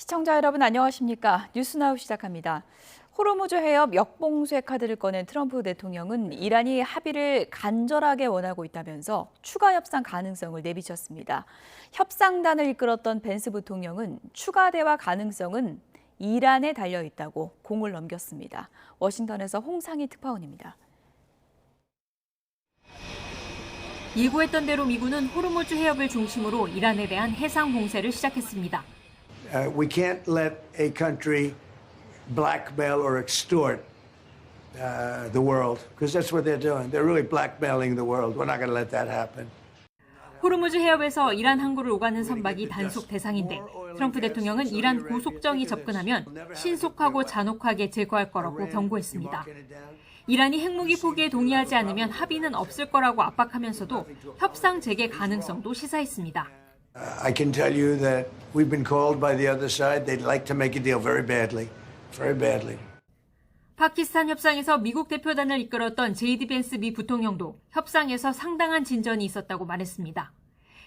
시청자 여러분 안녕하십니까? 뉴스나우 시작합니다. 호르무즈 해협 역봉쇄 카드를 꺼낸 트럼프 대통령은 이란이 합의를 간절하게 원하고 있다면서 추가 협상 가능성을 내비쳤습니다. 협상단을 이끌었던 벤스 부통령은 추가 대화 가능성은 이란에 달려 있다고 공을 넘겼습니다. 워싱턴에서 홍상희 특파원입니다. 예고했던 대로 미군은 호르무즈 해협을 중심으로 이란에 대한 해상 봉쇄를 시작했습니다. We can't let a country blackmail or extort the world, because that's what they're doing. They're really blackmailing the world. We're not going to let that happen. 호르무즈 해협에서 이란 항구를 오가는 선박이 단속 대상인데 트럼프 대통령은 이란 고속정이 접근하면 신속하고 잔혹하게 제거할 거라고 경고했습니다. 이란이 핵무기 포기에 동의하지 않으면 합의는 없을 거라고 압박하면서도 협상 재개 가능성도 시사했습니다. I can tell you that we've been called by the other side. They'd like to make a deal very badly, very badly. 파키스탄 협상에서 미국 대표단을 이끌었던 제이디 벤스 미 부통령도 협상에서 상당한 진전이 있었다고 말했습니다.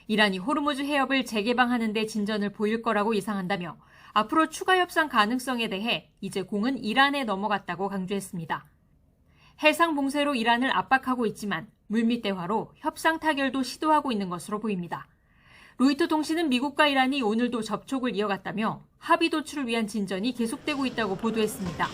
이란이 호르무즈 해협을 재개방하는 데 진전을 보일 거라고 예상한다며 앞으로 추가 협상 가능성에 대해 이제 공은 이란에 넘어갔다고 강조했습니다. 해상 봉쇄로 이란을 압박하고 있지만 물밑 대화로 협상 타결도 시도하고 있는 것으로 보입니다. 로이터 통신은 미국과 이란이 오늘도 접촉을 이어갔다며 합의 도출을 위한 진전이 계속되고 있다고 보도했습니다.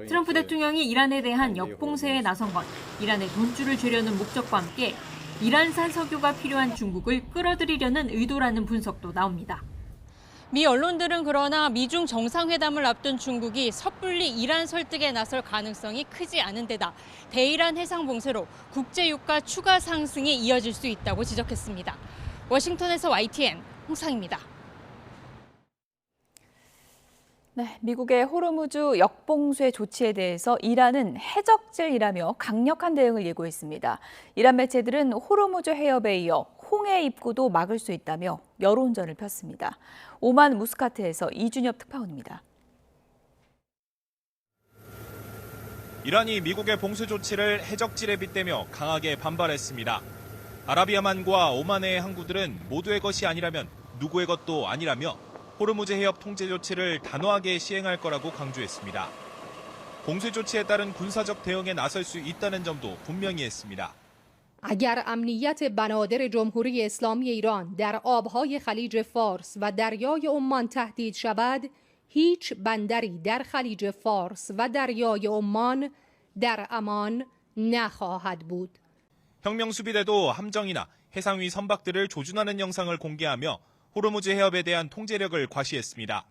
트럼프 대통령이 이란에 대한 역봉쇄에 나선 건 이란의 돈줄을 죄려는 목적과 함께 이란산 석유가 필요한 중국을 끌어들이려는 의도라는 분석도 나옵니다. 미 언론들은 그러나 미중 정상회담을 앞둔 중국이 섣불리 이란 설득에 나설 가능성이 크지 않은 데다 대이란 해상 봉쇄로 국제 유가 추가 상승이 이어질 수 있다고 지적했습니다. 워싱턴에서 YTN 홍상입니다. 네, 미국의 호르무즈 역봉쇄 조치에 대해서 이란은 해적질이라며 강력한 대응을 예고했습니다. 이란 매체들은 호르무즈 해협에 이어 홍해 입구도 막을 수 있다며 여론전을 폈습니다. 오만 무스카트에서 이준엽 특파원입니다. 이란이 미국의 봉쇄 조치를 해적질에 빗대며 강하게 반발했습니다. 아라비아만과 오만의 항구들은 모두의 것이 아니라면 누구의 것도 아니라며 호르무즈 해협 통제 조치를 단호하게 시행할 거라고 강조했습니다. 봉쇄 조치에 따른 군사적 대응에 나설 수 있다는 점도 분명히 했습니다. اگر امنیت بنادر جمهوری اسلامی ایران در آبهای خلیج فارس و دریای عمان تهدید شود، هیچ بندری در خلیج فارس و دریای عمان در امان نخواهد بود. 혁명 수비대도 함정이나 해상 위 선박들을 조준하는 영상을 공개하며 호르무즈 해협에 대한 통제력을 과시했습니다.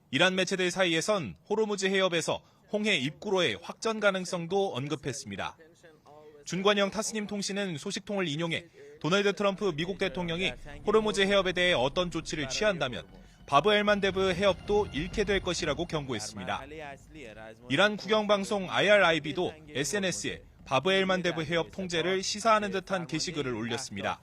이란 매체들 사이에선 호르무즈 해협에서 홍해 입구로의 확전 가능성도 언급했습니다. 준관영 타스님 통신은 소식통을 인용해 도널드 트럼프 미국 대통령이 호르무즈 해협에 대해 어떤 조치를 취한다면 바브 엘만데브 해협도 잃게 될 것이라고 경고했습니다. 이란 국영방송 IRIB도 SNS에 바브 엘만데브 해협 통제를 시사하는 듯한 게시글을 올렸습니다.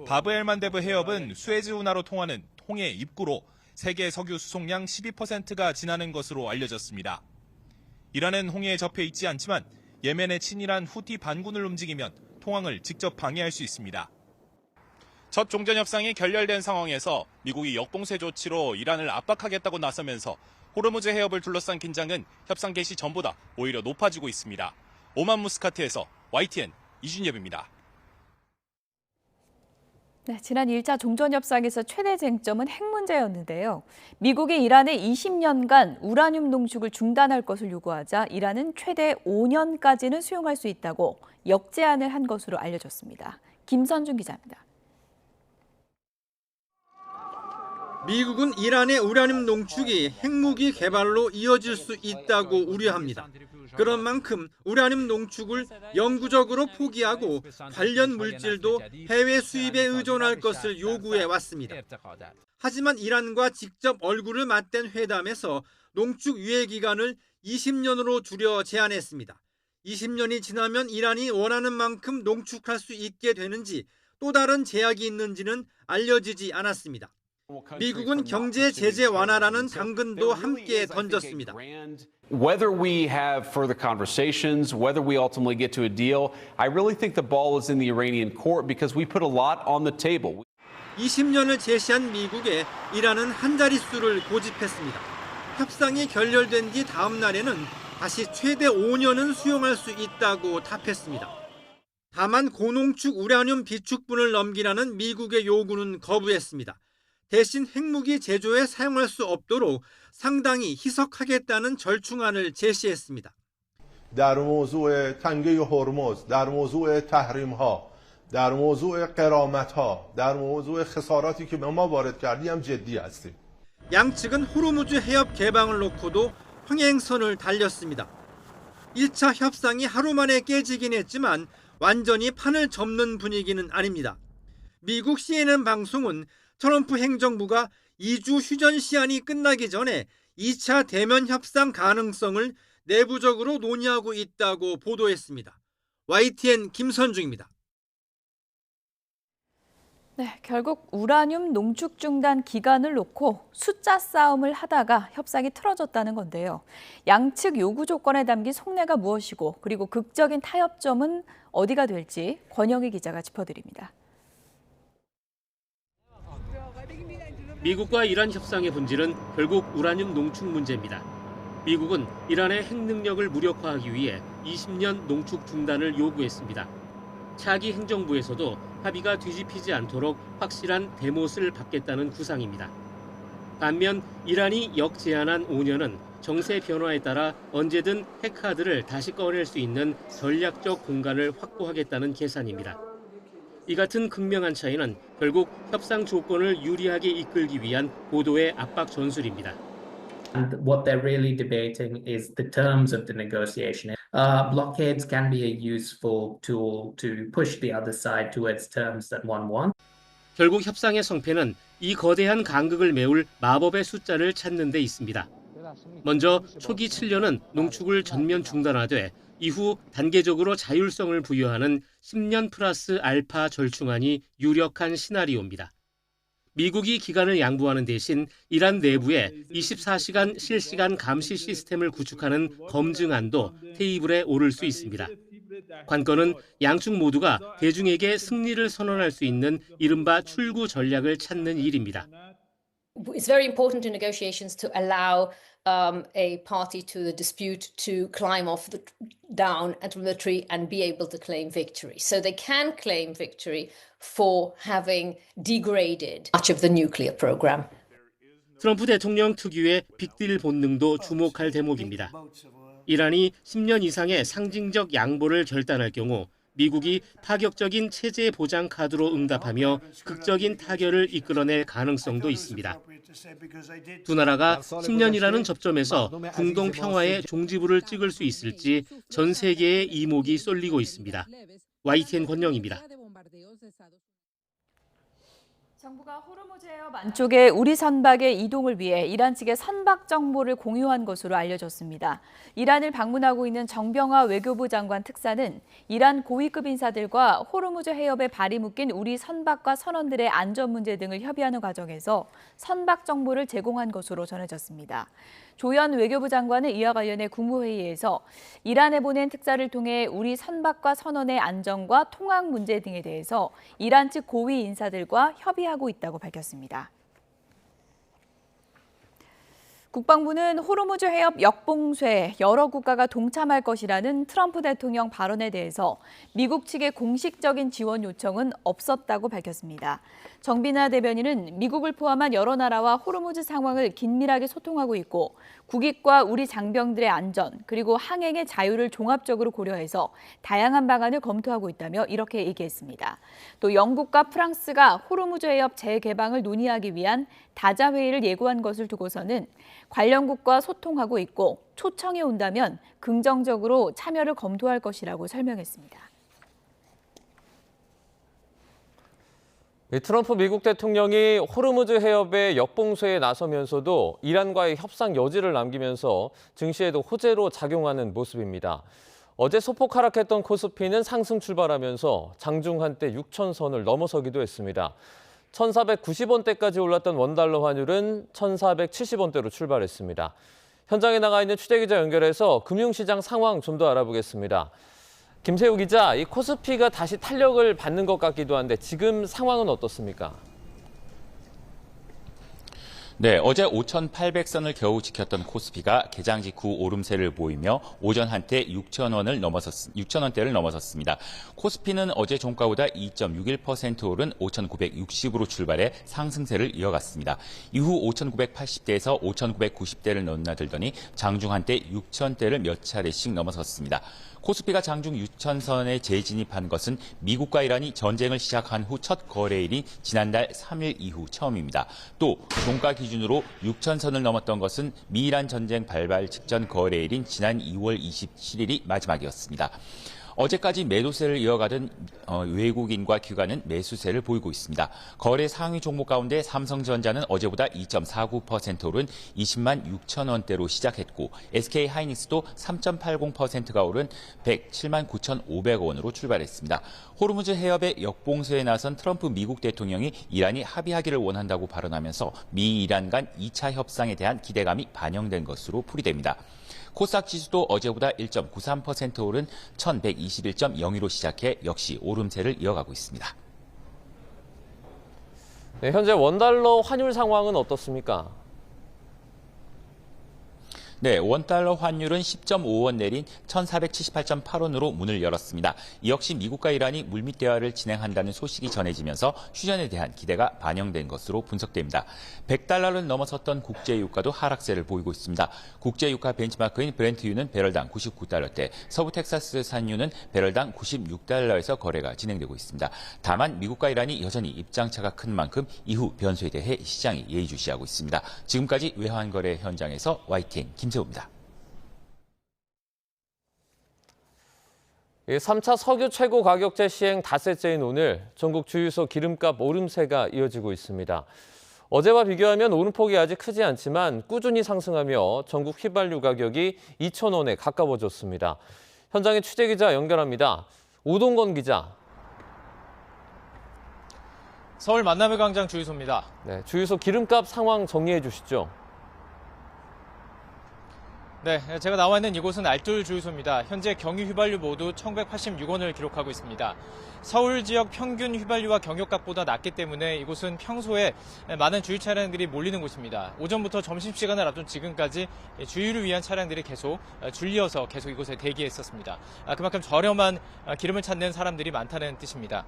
바브 엘만데브 해협은 수에즈 운하로 통하는 홍해 입구로 세계 석유 수송량 12%가 지나는 것으로 알려졌습니다. 이란은 홍해에 접해 있지 않지만 예멘의 친일한 후티 반군을 움직이면 통항을 직접 방해할 수 있습니다. 첫 종전협상이 결렬된 상황에서 미국이 역봉쇄 조치로 이란을 압박하겠다고 나서면서 호르무즈 해협을 둘러싼 긴장은 협상 개시 전보다 오히려 높아지고 있습니다. 오만 무스카트에서 YTN 이준엽입니다. 네, 지난 1차 종전협상에서 최대 쟁점은 핵 문제였는데요. 미국이 이란에 20년간 우라늄 농축을 중단할 것을 요구하자 이란은 최대 5년까지는 수용할 수 있다고 역제안을 한 것으로 알려졌습니다. 김선중 기자입니다. 미국은 이란의 우라늄 농축이 핵무기 개발로 이어질 수 있다고 우려합니다. 그런 만큼 우라늄 농축을 영구적으로 포기하고 관련 물질도 해외 수입에 의존할 것을 요구해 왔습니다. 하지만 이란과 직접 얼굴을 맞댄 회담에서 농축 유예 기간을 20년으로 줄여 제한했습니다. 20년이 지나면 이란이 원하는 만큼 농축할 수 있게 되는지 또 다른 제약이 있는지는 알려지지 않았습니다. 미국은 경제 제재 완화라는 당근도 함께 던졌습니다. Whether we have further conversations, whether we ultimately get to a deal, I really think the ball is in the Iranian court because we put a lot on the table. 20년을 제시한 미국에 이란은 한 자릿수를 고집했습니다. 협상이 결렬된 뒤 다음 날에는 다시 최대 5년은 수용할 수 있다고 답했습니다. 다만 고농축 우라늄 비축분을 넘기라는 미국의 요구는 거부했습니다. 대신 핵무기 제조에 사용할 수 없도록 상당히 희석하겠다는 절충안을 제시했습니다. در موضوع تنگه هرمز، در موضوع تحریم‌ها، در موضوع غرامت‌ها، در موضوع خساراتی که به ما وارد کردی هم جدی هستیم. 양측은 호르무즈 해협 개방을 놓고도 흥행선을 달렸습니다. 1차 협상이 하루 만에 깨지긴 했지만 완전히 판을 접는 분위기는 아닙니다. 미국 CNN 방송은 트럼프 행정부가 2주 휴전 시한이 끝나기 전에 2차 대면 협상 가능성을 내부적으로 논의하고 있다고 보도했습니다. YTN 김선중입니다. 네, 결국 우라늄 농축 중단 기간을 놓고 숫자 싸움을 하다가 협상이 틀어졌다는 건데요. 양측 요구 조건에 담긴 속내가 무엇이고 그리고 극적인 타협점은 어디가 될지 권영희 기자가 짚어드립니다. 미국과 이란 협상의 본질은 결국 우라늄 농축 문제입니다. 미국은 이란의 핵 능력을 무력화하기 위해 20년 농축 중단을 요구했습니다. 차기 행정부에서도 합의가 뒤집히지 않도록 확실한 대못을 받겠다는 구상입니다. 반면 이란이 역제한한 5년은 정세 변화에 따라 언제든 핵카드를 다시 꺼낼 수 있는 전략적 공간을 확보하겠다는 계산입니다. 이 같은 극명한 차이는 결국 협상 조건을 유리하게 이끌기 위한 고도의 압박 전술입니다. And what they're really debating is the terms of the negotiation. Blockades can be a useful tool to push the other side towards terms that one wants. 결국 협상의 성패는 이 거대한 간극을 메울 마법의 숫자를 찾는 데 있습니다. 먼저 초기 7년은 농축을 전면 중단하되 이후 단계적으로 자율성을 부여하는 10년 플러스 알파 절충안이 유력한 시나리오입니다. 미국이 기간을 양보하는 대신 이란 내부에 24시간 실시간 감시 시스템을 구축하는 검증안도 테이블에 오를 수 있습니다. 관건은 양측 모두가 대중에게 승리를 선언할 수 있는 이른바 출구 전략을 찾는 일입니다. It's very important in negotiations to allow a party to the dispute to climb off down from the tree and be able to claim victory. So they can claim victory for having degraded much of the nuclear program. 트럼프 대통령 특유의 빅딜 본능도 주목할 대목입니다. 이란이 10년 이상의 상징적 양보를 결단할 경우 미국이 파격적인 체제 보장 카드로 응답하며 극적인 타결을 이끌어낼 가능성도 있습니다. 두 나라가 10년이라는 접점에서 중동 평화의 종지부를 찍을 수 있을지 전 세계의 이목이 쏠리고 있습니다. YTN 권영입니다. 정부가 호르무즈 해협 안쪽에 우리 선박의 이동을 위해 이란 측에 선박 정보를 공유한 것으로 알려졌습니다. 이란을 방문하고 있는 정병화 외교부 장관 특사는 이란 고위급 인사들과 호르무즈 해협에 발이 묶인 우리 선박과 선원들의 안전 문제 등을 협의하는 과정에서 선박 정보를 제공한 것으로 전해졌습니다. 조현 외교부 장관은 이와 관련해 국무회의에서 이란에 보낸 특사를 통해 우리 선박과 선원의 안전과 통항 문제 등에 대해서 이란 측 고위 인사들과 협의하고 있다고 밝혔습니다. 국방부는 호르무즈 해협 역봉쇄에 여러 국가가 동참할 것이라는 트럼프 대통령 발언에 대해서 미국 측의 공식적인 지원 요청은 없었다고 밝혔습니다. 정비나 대변인은 미국을 포함한 여러 나라와 호르무즈 상황을 긴밀하게 소통하고 있고 국익과 우리 장병들의 안전 그리고 항행의 자유를 종합적으로 고려해서 다양한 방안을 검토하고 있다며 이렇게 얘기했습니다. 또 영국과 프랑스가 호르무즈 해협 재개방을 논의하기 위한 다자 회의를 예고한 것을 두고서는 관련국과 소통하고 있고 초청이 온다면 긍정적으로 참여를 검토할 것이라고 설명했습니다. 트럼프 미국 대통령이 호르무즈 해협의 역봉쇄에 나서면서도 이란과의 협상 여지를 남기면서 증시에도 호재로 작용하는 모습입니다. 어제 소폭 하락했던 코스피는 상승 출발하면서 장중 한때 6,000선을 넘어서기도 했습니다. 1,490원대까지 올랐던 원달러 환율은 1,470원대로 출발했습니다. 현장에 나가 있는 취재기자 연결해서 금융시장 상황 좀 더 알아보겠습니다. 김세우 기자, 이 코스피가 다시 탄력을 받는 것 같기도 한데 지금 상황은 어떻습니까? 네, 어제 5,800선을 겨우 지켰던 코스피가 개장 직후 오름세를 보이며 오전 한때 6,000원대를 넘어섰습니다. 코스피는 어제 종가보다 2.61% 오른 5,960으로 출발해 상승세를 이어갔습니다. 이후 5,980대에서 5,990대를 넘나들더니 장중 한때 6,000대를 몇 차례씩 넘어섰습니다. 코스피가 장중 6,000선에 재진입한 것은 미국과 이란이 전쟁을 시작한 후 첫 거래일인 지난달 3일 이후 처음입니다. 또 종가 기준으로 6,000선을 넘었던 것은 미이란 전쟁 발발 직전 거래일인 지난 2월 27일이 마지막이었습니다. 어제까지 매도세를 이어가던 외국인과 기관은 매수세를 보이고 있습니다. 거래 상위 종목 가운데 삼성전자는 어제보다 2.49% 오른 20만 6천 원대로 시작했고 SK하이닉스도 3.80%가 오른 107만 9,500원으로 출발했습니다. 호르무즈 해협의 역봉쇄에 나선 트럼프 미국 대통령이 이란이 합의하기를 원한다고 발언하면서 미-이란 간 2차 협상에 대한 기대감이 반영된 것으로 풀이됩니다. 코스닥 지수도 어제보다 1.93% 오른 1,121.02로 시작해 역시 오름세를 이어가고 있습니다. 네, 현재 원달러 환율 상황은 어떻습니까? 네, 원달러 환율은 10.5원 내린 1,478.8원으로 문을 열었습니다. 이 역시 미국과 이란이 물밑 대화를 진행한다는 소식이 전해지면서 휴전에 대한 기대가 반영된 것으로 분석됩니다. 100달러를 넘어섰던 국제유가도 하락세를 보이고 있습니다. 국제유가 벤치마크인 브렌트유는 배럴당 99달러대, 서부 텍사스 산유는 배럴당 96달러에서 거래가 진행되고 있습니다. 다만 미국과 이란이 여전히 입장차가 큰 만큼 이후 변수에 대해 시장이 예의주시하고 있습니다. 지금까지 외환거래 현장에서 YTN 김세호입니다. 3차 석유 최고 가격제 시행 닷새째인 오늘 전국 주유소 기름값 오름세가 이어지고 있습니다. 어제와 비교하면 오름폭이 아직 크지 않지만 꾸준히 상승하며 전국 휘발유 가격이 2,000원에 가까워졌습니다. 현장에 취재기자 연결합니다. 오동건 기자. 서울 만남의 광장 주유소입니다. 네, 주유소 기름값 상황 정리해 주시죠. 네, 제가 나와 있는 이곳은 알뜰 주유소입니다. 현재 경유 휘발유 모두 1,186원을 기록하고 있습니다. 서울 지역 평균 휘발유와 경유값보다 낮기 때문에 이곳은 평소에 많은 주유 차량들이 몰리는 곳입니다. 오전부터 점심시간을 앞둔 지금까지 주유를 위한 차량들이 계속 줄이어서 계속 이곳에 대기했었습니다. 그만큼 저렴한 기름을 찾는 사람들이 많다는 뜻입니다.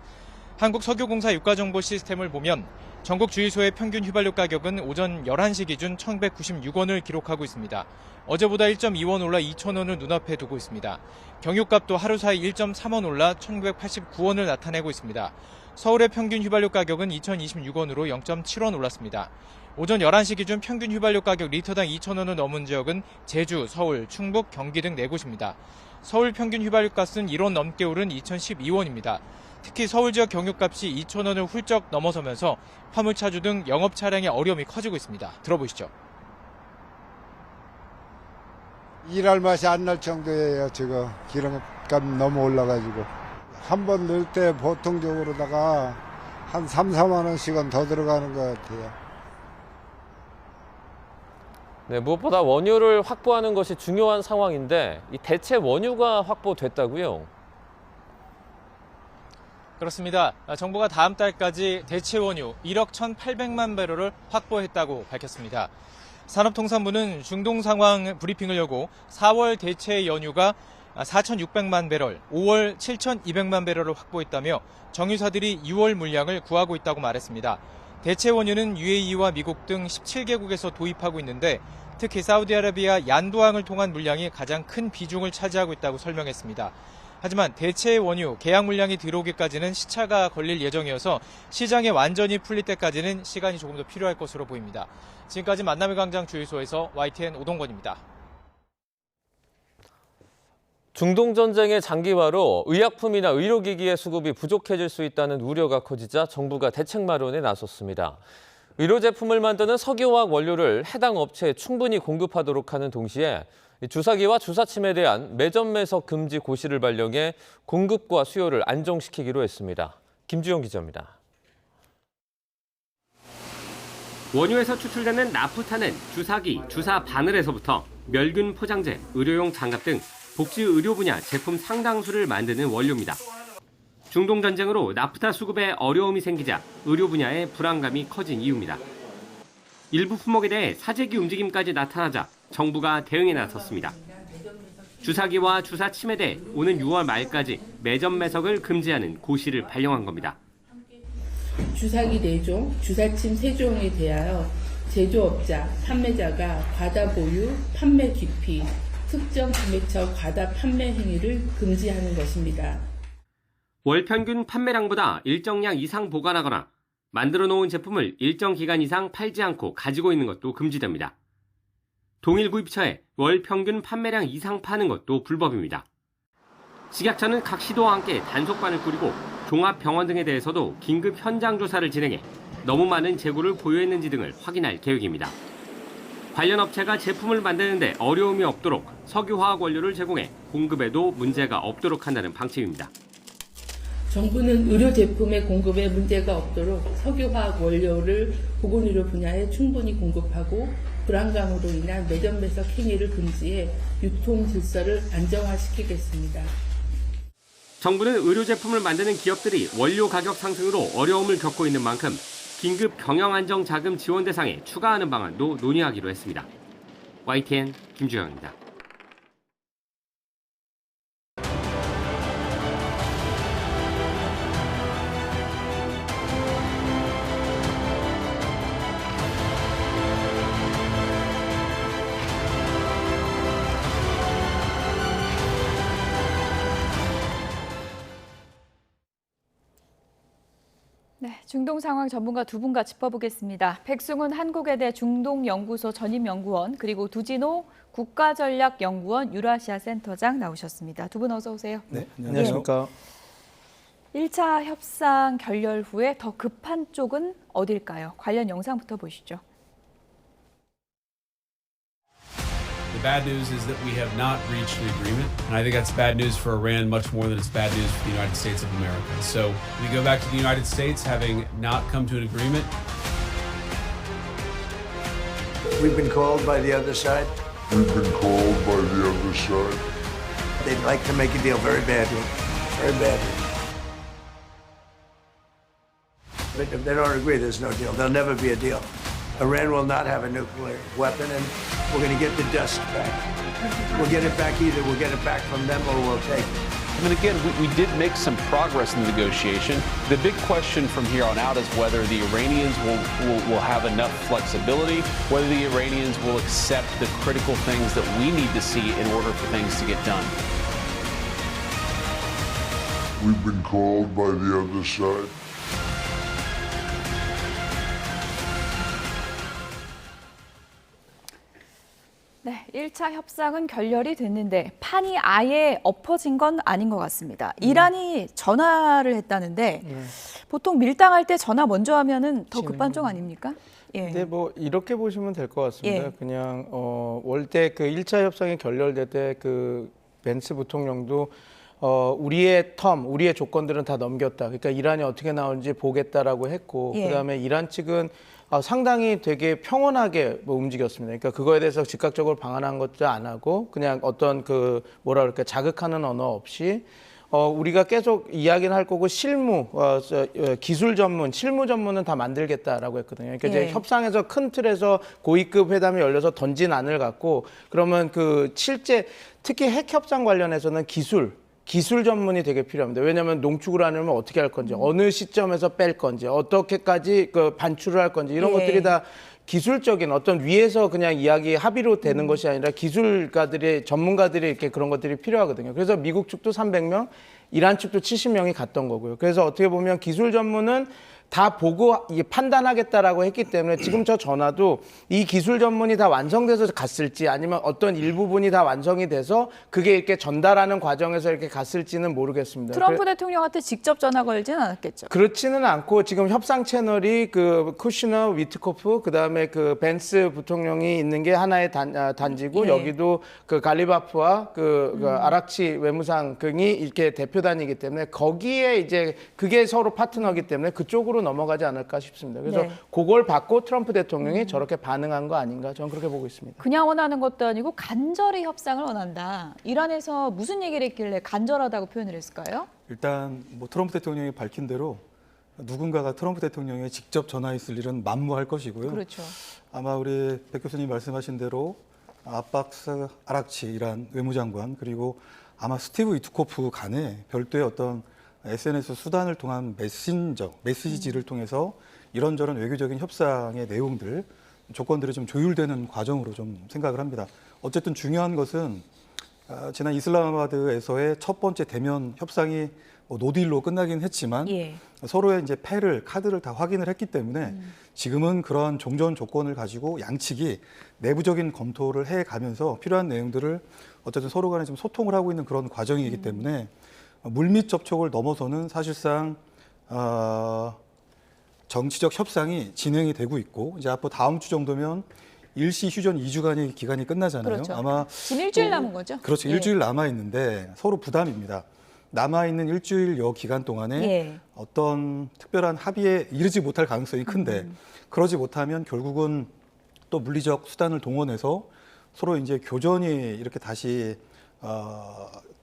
한국석유공사 유가정보 시스템을 보면 전국 주유소의 평균 휘발유 가격은 오전 11시 기준 1,196원을 기록하고 있습니다. 어제보다 1.2원 올라 2,000원을 눈앞에 두고 있습니다. 경유값도 하루 사이 1.3원 올라 1,989원을 나타내고 있습니다. 서울의 평균 휘발유 가격은 2,026원으로 0.7원 올랐습니다. 오전 11시 기준 평균 휘발유 가격 리터당 2,000원을 넘은 지역은 제주, 서울, 충북, 경기 등 4곳입니다. 서울 평균 휘발유값은 1원 넘게 오른 2,012원입니다. 특히 서울 지역 경유값이 2,000원을 훌쩍 넘어서면서 화물차주 등 영업 차량의 어려움이 커지고 있습니다. 들어보시죠. 일할 맛이 안 날 정도예요. 지금 기름값 너무 올라가지고 한 번 넣을 때 보통적으로다가 한 3, 4만 원씩은 더 들어가는 것 같아요. 네, 무엇보다 원유를 확보하는 것이 중요한 상황인데 이 대체 원유가 확보됐다고요? 그렇습니다. 정부가 다음 달까지 대체 원유 1억 1,800만 배럴을 확보했다고 밝혔습니다. 산업통상부는 중동 상황 브리핑을 열고 4월 대체 연유가 4,600만 배럴, 5월 7,200만 배럴을 확보했다며 정유사들이 6월 물량을 구하고 있다고 말했습니다. 대체 원유는 UAE와 미국 등 17개국에서 도입하고 있는데 특히 사우디아라비아 얀도항을 통한 물량이 가장 큰 비중을 차지하고 있다고 설명했습니다. 하지만 대체 원유 계약 물량이 들어오기까지는 시차가 걸릴 예정이어서 시장에 완전히 풀릴 때까지는 시간이 조금 더 필요할 것으로 보입니다. 지금까지 만남의 광장 주유소에서 YTN 오동건입니다. 중동 전쟁의 장기화로 의약품이나 의료기기의 수급이 부족해질 수 있다는 우려가 커지자 정부가 대책 마련에 나섰습니다. 의료 제품을 만드는 석유화학 원료를 해당 업체에 충분히 공급하도록 하는 동시에 주사기와 주사침에 대한 매점 매석 금지 고시를 발령해 공급과 수요를 안정시키기로 했습니다. 김주영 기자입니다. 원유에서 추출되는 나프타는 주사기, 주사 바늘에서부터 멸균 포장재, 의료용 장갑 등 복지 의료 분야 제품 상당수를 만드는 원료입니다. 중동 전쟁으로 나프타 수급에 어려움이 생기자 의료 분야에 불안감이 커진 이유입니다. 일부 품목에 대해 사재기 움직임까지 나타나자 정부가 대응에 나섰습니다. 주사기와 주사침에 대해 오는 6월 말까지 매점 매석을 금지하는 고시를 발령한 겁니다. 주사기 4종, 주사침 3종에 대하여 제조업자, 판매자가 과다 보유, 판매 기피, 특정 금액처 과다 판매 행위를 금지하는 것입니다. 월 평균 판매량보다 일정량 이상 보관하거나 만들어 놓은 제품을 일정 기간 이상 팔지 않고 가지고 있는 것도 금지됩니다. 동일 구입처에 월 평균 판매량 이상 파는 것도 불법입니다. 식약처는 각 시도와 함께 단속반을 꾸리고 종합병원 등에 대해서도 긴급 현장 조사를 진행해 너무 많은 재고를 보유했는지 등을 확인할 계획입니다. 관련 업체가 제품을 만드는데 어려움이 없도록 석유화학 원료를 제공해 공급에도 문제가 없도록 한다는 방침입니다. 정부는 의료 제품의 공급에 문제가 없도록 석유화학 원료를 보건의료 분야에 충분히 공급하고 불안감으로 인한 매점 매석 행위를 금지해 유통 질서를 안정화시키겠습니다. 정부는 의료 제품을 만드는 기업들이 원료 가격 상승으로 어려움을 겪고 있는 만큼 긴급 경영 안정 자금 지원 대상에 추가하는 방안도 논의하기로 했습니다. YTN 김주영입니다. 네, 중동 상황 전문가 두 분과 짚어보겠습니다. 백승훈 한국외대 중동연구소 전임연구원 그리고 두진호 국가전략연구원 유라시아 센터장 나오셨습니다. 두 분 어서 오세요. 네, 안녕하십니까. 1차 협상 결렬 후에 더 급한 쪽은 어딜까요? 관련 영상부터 보시죠. The bad news is that we have not reached an agreement, and I think that's bad news for Iran much more than it's bad news for the United States of America. So we go back to the United States having not come to an agreement. We've been called by the other side. We've been called by the other side. They'd like to make a deal very badly, very badly. But if they don't agree, there's no deal. There'll never be a deal. Iran will not have a nuclear weapon, and we're going to get the dust back. We'll get it back either. We'll get it back from them or we'll take it. I mean, again, we did make some progress in the negotiation. The big question from here on out is whether the Iranians will have enough flexibility, whether the Iranians will accept the critical things that we need to see in order for things to get done. We've been called by the other side. 네, 1차 협상은 결렬이 됐는데 판이 아예 엎어진 건 아닌 것 같습니다. 이란이 전화를 했다는데 보통 밀당할 때 전화 먼저 하면은 더 급한 쪽 아닙니까? 예. 근데 뭐 이렇게 보시면 될 것 같습니다. 예. 그냥 올 때 그 1차 협상이 결렬될 때 그 벤스 부통령도 우리의 우리의 조건들은 다 넘겼다. 그러니까 이란이 어떻게 나오는지 보겠다라고 했고 예. 그다음에 이란 측은 상당히 되게 평온하게 움직였습니다. 그러니까 그거에 대해서 즉각적으로 방한한 것도 안 하고 그냥 어떤 그 뭐라 그럴까 자극하는 언어 없이 우리가 계속 이야기는 할 거고 실무, 기술 전문, 실무 전문은 다 만들겠다라고 했거든요. 그러니까 이제 협상에서 큰 틀에서 고위급 회담이 열려서 던진 안을 갖고 그러면 그 실제 특히 핵 협상 관련해서는 기술 전문이 되게 필요합니다. 왜냐하면 농축을 하려면 어떻게 할 건지, 어느 시점에서 뺄 건지, 어떻게까지 그 반출을 할 건지 이런 것들이 다 기술적인 어떤 위에서 그냥 이야기 합의로 되는 것이 아니라 기술가들이 전문가들이 이렇게 그런 것들이 필요하거든요. 그래서 미국 측도 300명, 이란 측도 70명이 갔던 거고요. 그래서 어떻게 보면 기술 전문은 다 보고 판단하겠다라고 했기 때문에 지금 저 전화도 이 기술 전문이 다 완성돼서 갔을지 아니면 어떤 일부분이 다 완성이 돼서 그게 이렇게 전달하는 과정에서 이렇게 갔을지는 모르겠습니다. 트럼프 대통령한테 직접 전화 걸지는 않았겠죠? 그렇지는 않고 지금 협상 채널이 그 쿠시너, 위트코프, 그다음에 그 벤스 부통령이 있는 게 하나의 단지고 여기도 그 갈리바프와 그 아락치 외무상이 이렇게 대표단이기 때문에 거기에 이제 그게 서로 파트너이기 때문에 그쪽으로 넘어가지 않을까 싶습니다. 그래서 그걸 받고 트럼프 대통령이 저렇게 반응한 거 아닌가 저는 그렇게 보고 있습니다. 그냥 원하는 것도 아니고 간절히 협상을 원한다. 이란에서 무슨 얘기를 했길래 간절하다고 표현을 했을까요? 일단 뭐 트럼프 대통령이 밝힌 대로 누군가가 트럼프 대통령에 직접 전화했을 일은 만무할 것이고요. 그렇죠. 아마 우리 백 교수님 말씀하신 대로 아박스 아락치 이란 외무장관 그리고 아마 스티브 위트코프 간에 별도의 어떤 SNS 수단을 통한 메시지를 통해서 이런저런 외교적인 협상의 내용들, 조건들이 좀 조율되는 과정으로 좀 생각을 합니다. 어쨌든 중요한 것은 지난 이슬람아바드에서의 첫 번째 대면 협상이 노딜로 끝나긴 했지만 서로의 이제 카드를 다 확인을 했기 때문에 지금은 그러한 종전 조건을 가지고 양측이 내부적인 검토를 해가면서 필요한 내용들을 어쨌든 서로 간에 좀 소통을 하고 있는 그런 과정이기 때문에 물밑 접촉을 넘어서는 사실상 정치적 협상이 진행이 되고 있고 이제 앞으로 다음 주 정도면 일시 휴전 2주간의 기간이 끝나잖아요. 그렇죠. 아마 지금 일주일 남은 거죠? 그렇죠. 일주일 남아 있는데 서로 부담입니다. 남아 있는 일주일여 기간 동안에 어떤 특별한 합의에 이르지 못할 가능성이 큰데 그러지 못하면 결국은 또 물리적 수단을 동원해서 서로 이제 교전이 이렇게 다시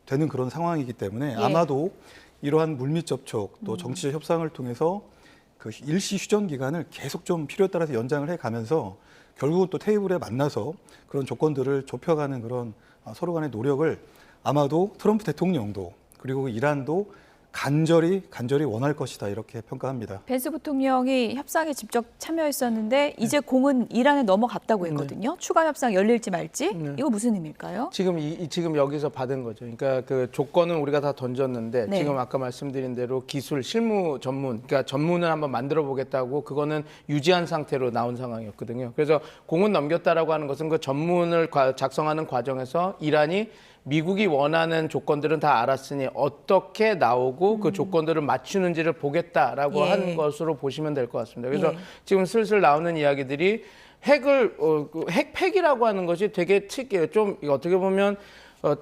되는 그런 상황이기 때문에 아마도 이러한 물밑 접촉 또 정치적 협상을 통해서 그 일시 휴전 기간을 계속 좀 필요에 따라서 연장을 해가면서 결국은 또 테이블에 만나서 그런 조건들을 좁혀가는 그런 서로 간의 노력을 아마도 트럼프 대통령도 그리고 이란도 간절히 원할 것이다 이렇게 평가합니다. 벤스 부통령이 협상에 직접 참여했었는데 이제 공은 이란에 넘어갔다고 했거든요. 추가 협상 열릴지 말지 이거 무슨 의미일까요? 지금 여기서 받은 거죠. 그러니까 그 조건은 우리가 다 던졌는데 지금 아까 말씀드린 대로 기술, 실무 전문, 그러니까 전문을 한번 만들어 보겠다고 그거는 유지한 상태로 나온 상황이었거든요. 그래서 공은 넘겼다라고 하는 것은 그 전문을 작성하는 과정에서 이란이 미국이 원하는 조건들은 다 알았으니 어떻게 나오고 그 조건들을 맞추는지를 보겠다라고 하는 것으로 보시면 될 것 같습니다. 그래서 지금 슬슬 나오는 이야기들이 핵팩이라고 하는 것이 되게 특이해요. 좀 어떻게 보면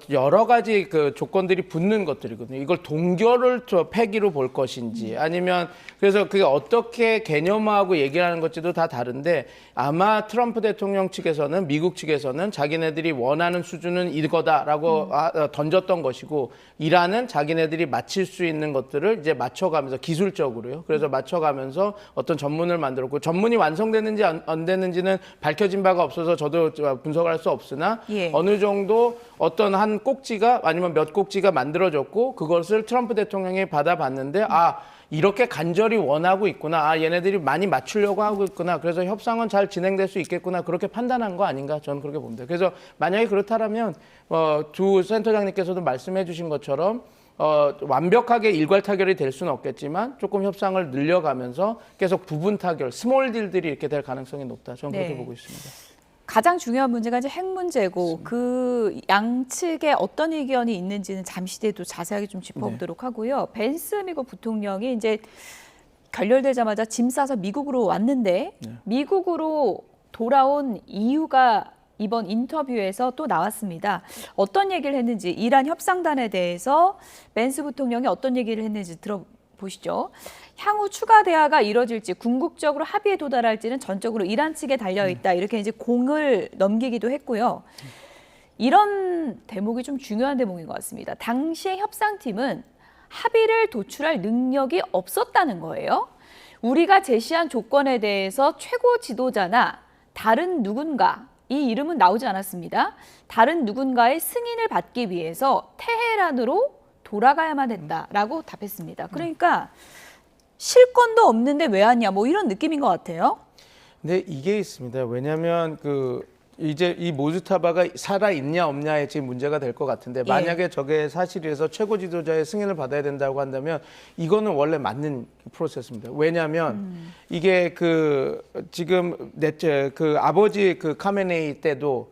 여러 가지 그 조건들이 붙는 것들이거든요. 이걸 동결을 폐기로 볼 것인지 아니면 그래서 그게 어떻게 개념화하고 얘기를 하는 것지도 다 다른데 아마 트럼프 대통령 측에서는 미국 측에서는 자기네들이 원하는 수준은 이거다라고 던졌던 것이고 이란은 자기네들이 맞출 수 있는 것들을 이제 맞춰가면서 기술적으로요. 그래서 맞춰가면서 어떤 전문을 만들었고 전문이 완성됐는지 안 됐는지는 밝혀진 바가 없어서 저도 분석을 할 수 없으나 어느 정도 어떤 한 꼭지가 아니면 몇 꼭지가 만들어졌고 그것을 트럼프 대통령이 받아봤는데 이렇게 간절히 원하고 있구나. 얘네들이 많이 맞추려고 하고 있구나. 그래서 협상은 잘 진행될 수 있겠구나. 그렇게 판단한 거 아닌가 저는 그렇게 봅니다. 그래서 만약에 그렇다면 두 센터장님께서도 말씀해 주신 것처럼 완벽하게 일괄 타결이 될 수는 없겠지만 조금 협상을 늘려가면서 계속 부분 타결, 스몰 딜들이 이렇게 될 가능성이 높다. 저는 그렇게 보고 있습니다. 가장 중요한 문제가 이제 핵 문제고 그 양측에 어떤 의견이 있는지는 잠시 뒤에 또 자세하게 좀 짚어보도록 하고요. 벤스 미국 부통령이 이제 결렬되자마자 짐 싸서 미국으로 왔는데 미국으로 돌아온 이유가 이번 인터뷰에서 또 나왔습니다. 어떤 얘기를 했는지 이란 협상단에 대해서 벤스 부통령이 어떤 얘기를 했는지 들어보시죠. 향후 추가 대화가 이뤄질지 궁극적으로 합의에 도달할지는 전적으로 이란 측에 달려있다. 이렇게 이제 공을 넘기기도 했고요. 이런 대목이 좀 중요한 대목인 것 같습니다. 당시의 협상팀은 합의를 도출할 능력이 없었다는 거예요. 우리가 제시한 조건에 대해서 최고 지도자나 다른 누군가, 이 이름은 나오지 않았습니다. 다른 누군가의 승인을 받기 위해서 테헤란으로 돌아가야만 했다라고 답했습니다. 그러니까 실권도 없는데 왜 왔냐 뭐 이런 느낌인 것 같아요. 네, 이게 있습니다. 왜냐하면 이제 이 모즈타바가 살아 있냐 없냐에 지금 문제가 될 것 같은데 만약에 저게 사실이어서 최고 지도자의 승인을 받아야 된다고 한다면 이거는 원래 맞는 프로세스입니다. 왜냐하면 이게 지금 아버지 카메네이 때도